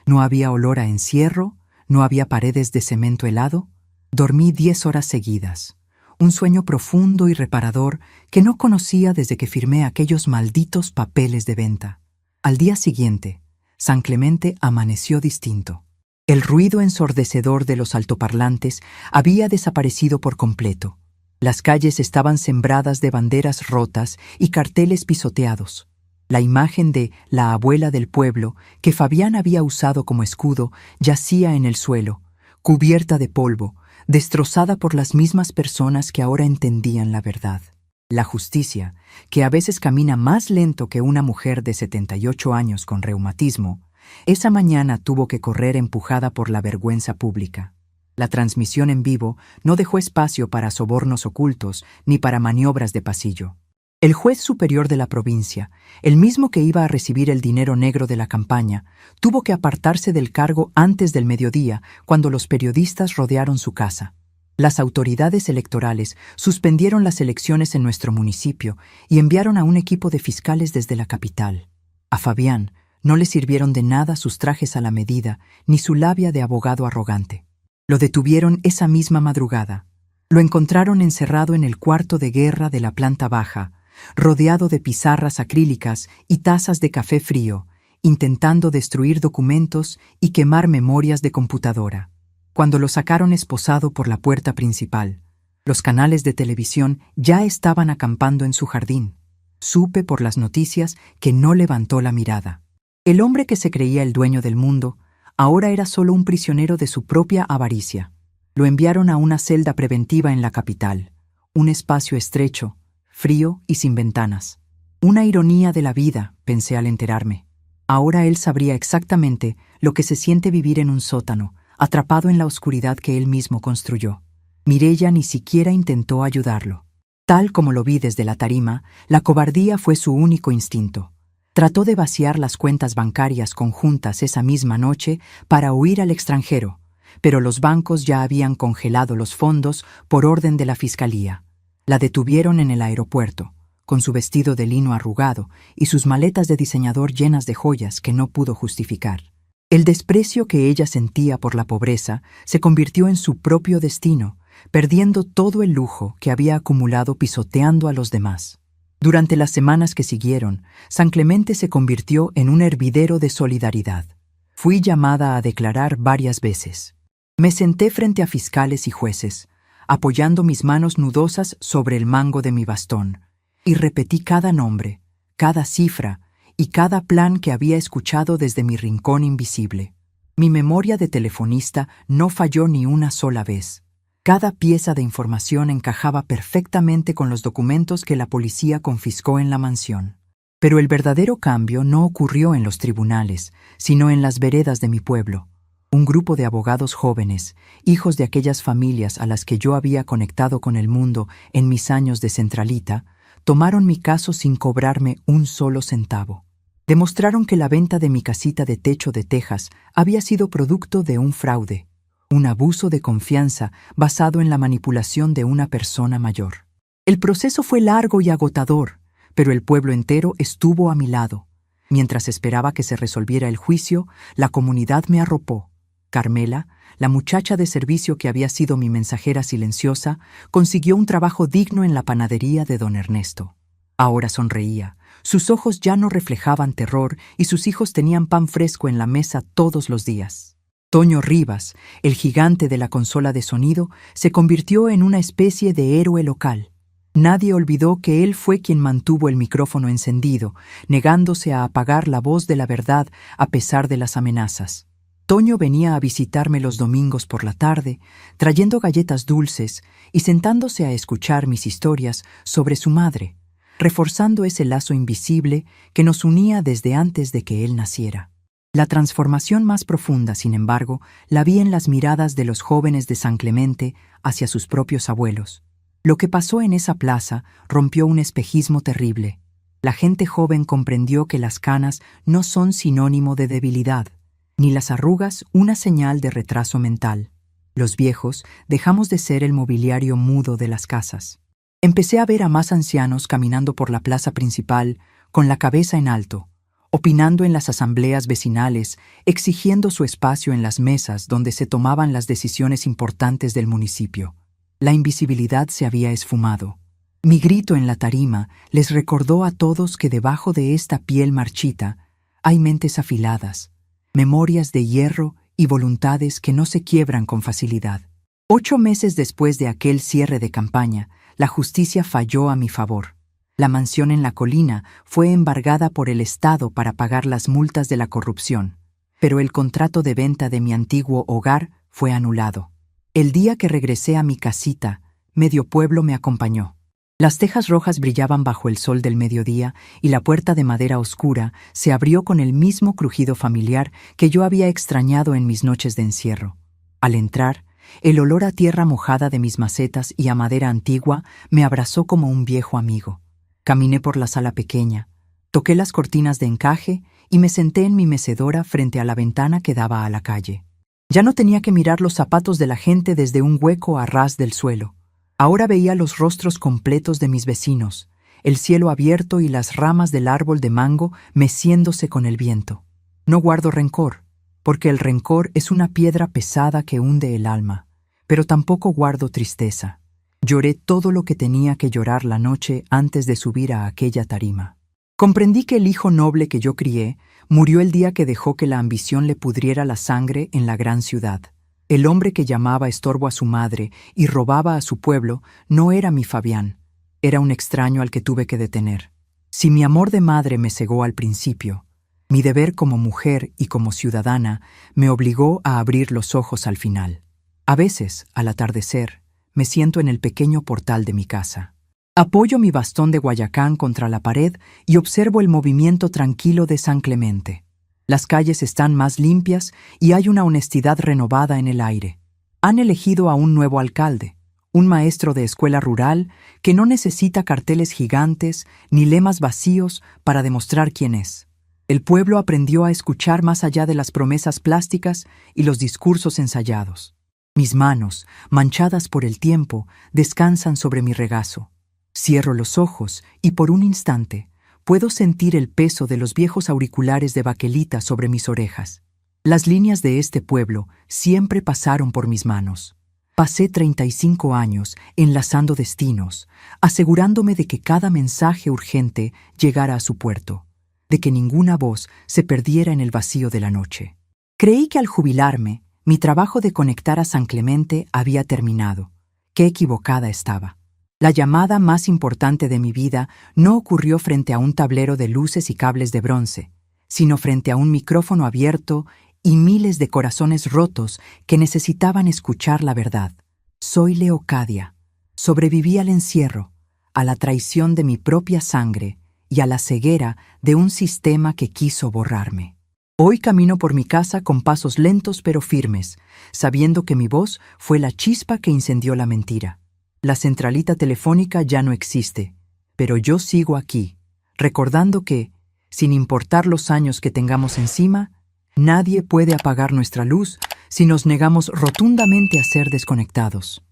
no había olor a encierro, no había paredes de cemento helado. Dormí 10 horas seguidas, un sueño profundo y reparador que no conocía desde que firmé aquellos malditos papeles de venta. Al día siguiente, San Clemente amaneció distinto. El ruido ensordecedor de los altoparlantes había desaparecido por completo. Las calles estaban sembradas de banderas rotas y carteles pisoteados. La imagen de la abuela del pueblo, que Fabián había usado como escudo, yacía en el suelo, cubierta de polvo, destrozada por las mismas personas que ahora entendían la verdad. La justicia, que a veces camina más lento que una mujer de 78 años con reumatismo, esa mañana tuvo que correr empujada por la vergüenza pública. La transmisión en vivo no dejó espacio para sobornos ocultos ni para maniobras de pasillo. El juez superior de la provincia, el mismo que iba a recibir el dinero negro de la campaña, tuvo que apartarse del cargo antes del mediodía cuando los periodistas rodearon su casa. Las autoridades electorales suspendieron las elecciones en nuestro municipio y enviaron a un equipo de fiscales desde la capital. A Fabián No le sirvieron de nada sus trajes a la medida, ni su labia de abogado arrogante. Lo detuvieron esa misma madrugada. Lo encontraron encerrado en el cuarto de guerra de la planta baja, rodeado de pizarras acrílicas y tazas de café frío, intentando destruir documentos y quemar memorias de computadora. Cuando lo sacaron esposado por la puerta principal, los canales de televisión ya estaban acampando en su jardín. Supe por las noticias que no levantó la mirada. El hombre que se creía el dueño del mundo, ahora era solo un prisionero de su propia avaricia. Lo enviaron a una celda preventiva en la capital, un espacio estrecho, frío y sin ventanas. Una ironía de la vida, pensé al enterarme. Ahora él sabría exactamente lo que se siente vivir en un sótano, atrapado en la oscuridad que él mismo construyó. Mireya ni siquiera intentó ayudarlo. Tal como lo vi desde la tarima, la cobardía fue su único instinto. Trató de vaciar las cuentas bancarias conjuntas esa misma noche para huir al extranjero, pero los bancos ya habían congelado los fondos por orden de la fiscalía. La detuvieron en el aeropuerto, con su vestido de lino arrugado y sus maletas de diseñador llenas de joyas que no pudo justificar. El desprecio que ella sentía por la pobreza se convirtió en su propio destino, perdiendo todo el lujo que había acumulado pisoteando a los demás. Durante las semanas que siguieron, San Clemente se convirtió en un hervidero de solidaridad. Fui llamada a declarar varias veces. Me senté frente a fiscales y jueces, apoyando mis manos nudosas sobre el mango de mi bastón, y repetí cada nombre, cada cifra y cada plan que había escuchado desde mi rincón invisible. Mi memoria de telefonista no falló ni una sola vez. Cada pieza de información encajaba perfectamente con los documentos que la policía confiscó en la mansión. Pero el verdadero cambio no ocurrió en los tribunales, sino en las veredas de mi pueblo. Un grupo de abogados jóvenes, hijos de aquellas familias a las que yo había conectado con el mundo en mis años de centralita, tomaron mi caso sin cobrarme un solo centavo. Demostraron que la venta de mi casita de techo de tejas había sido producto de un fraude, un abuso de confianza basado en la manipulación de una persona mayor. El proceso fue largo y agotador, pero el pueblo entero estuvo a mi lado. Mientras esperaba que se resolviera el juicio, la comunidad me arropó. Carmela, la muchacha de servicio que había sido mi mensajera silenciosa, consiguió un trabajo digno en la panadería de don Ernesto. Ahora sonreía, sus ojos ya no reflejaban terror y sus hijos tenían pan fresco en la mesa todos los días. Toño Rivas, el gigante de la consola de sonido, se convirtió en una especie de héroe local. Nadie olvidó que él fue quien mantuvo el micrófono encendido, negándose a apagar la voz de la verdad a pesar de las amenazas. Toño venía a visitarme los domingos por la tarde, trayendo galletas dulces y sentándose a escuchar mis historias sobre su madre, reforzando ese lazo invisible que nos unía desde antes de que él naciera. La transformación más profunda, sin embargo, la vi en las miradas de los jóvenes de San Clemente hacia sus propios abuelos. Lo que pasó en esa plaza rompió un espejismo terrible. La gente joven comprendió que las canas no son sinónimo de debilidad, ni las arrugas una señal de retraso mental. Los viejos dejamos de ser el mobiliario mudo de las casas. Empecé a ver a más ancianos caminando por la plaza principal con la cabeza en alto, opinando en las asambleas vecinales, exigiendo su espacio en las mesas donde se tomaban las decisiones importantes del municipio. La invisibilidad se había esfumado. Mi grito en la tarima les recordó a todos que debajo de esta piel marchita hay mentes afiladas, memorias de hierro y voluntades que no se quiebran con facilidad. 8 meses después de aquel cierre de campaña, la justicia falló a mi favor. La mansión en la colina fue embargada por el Estado para pagar las multas de la corrupción, pero el contrato de venta de mi antiguo hogar fue anulado. El día que regresé a mi casita, medio pueblo me acompañó. Las tejas rojas brillaban bajo el sol del mediodía y la puerta de madera oscura se abrió con el mismo crujido familiar que yo había extrañado en mis noches de encierro. Al entrar, el olor a tierra mojada de mis macetas y a madera antigua me abrazó como un viejo amigo. Caminé por la sala pequeña, toqué las cortinas de encaje y me senté en mi mecedora frente a la ventana que daba a la calle. Ya no tenía que mirar los zapatos de la gente desde un hueco a ras del suelo. Ahora veía los rostros completos de mis vecinos, el cielo abierto y las ramas del árbol de mango meciéndose con el viento. No guardo rencor, porque el rencor es una piedra pesada que hunde el alma, pero tampoco guardo tristeza. Lloré todo lo que tenía que llorar la noche antes de subir a aquella tarima. Comprendí que el hijo noble que yo crié murió el día que dejó que la ambición le pudriera la sangre en la gran ciudad. El hombre que llamaba estorbo a su madre y robaba a su pueblo no era mi Fabián, era un extraño al que tuve que detener. Si mi amor de madre me cegó al principio, mi deber como mujer y como ciudadana me obligó a abrir los ojos al final. A veces, al atardecer, me siento en el pequeño portal de mi casa. Apoyo mi bastón de Guayacán contra la pared y observo el movimiento tranquilo de San Clemente. Las calles están más limpias y hay una honestidad renovada en el aire. Han elegido a un nuevo alcalde, un maestro de escuela rural que no necesita carteles gigantes ni lemas vacíos para demostrar quién es. El pueblo aprendió a escuchar más allá de las promesas plásticas y los discursos ensayados. Mis manos, manchadas por el tiempo, descansan sobre mi regazo. Cierro los ojos y por un instante puedo sentir el peso de los viejos auriculares de baquelita sobre mis orejas. Las líneas de este pueblo siempre pasaron por mis manos. Pasé 35 años enlazando destinos, asegurándome de que cada mensaje urgente llegara a su puerto, de que ninguna voz se perdiera en el vacío de la noche. Creí que al jubilarme, mi trabajo de conectar a San Clemente había terminado. Qué equivocada estaba. La llamada más importante de mi vida no ocurrió frente a un tablero de luces y cables de bronce, sino frente a un micrófono abierto y miles de corazones rotos que necesitaban escuchar la verdad. Soy Leocadia. Sobreviví al encierro, a la traición de mi propia sangre y a la ceguera de un sistema que quiso borrarme. Hoy camino por mi casa con pasos lentos pero firmes, sabiendo que mi voz fue la chispa que incendió la mentira. La centralita telefónica ya no existe, pero yo sigo aquí, recordando que, sin importar los años que tengamos encima, nadie puede apagar nuestra luz si nos negamos rotundamente a ser desconectados.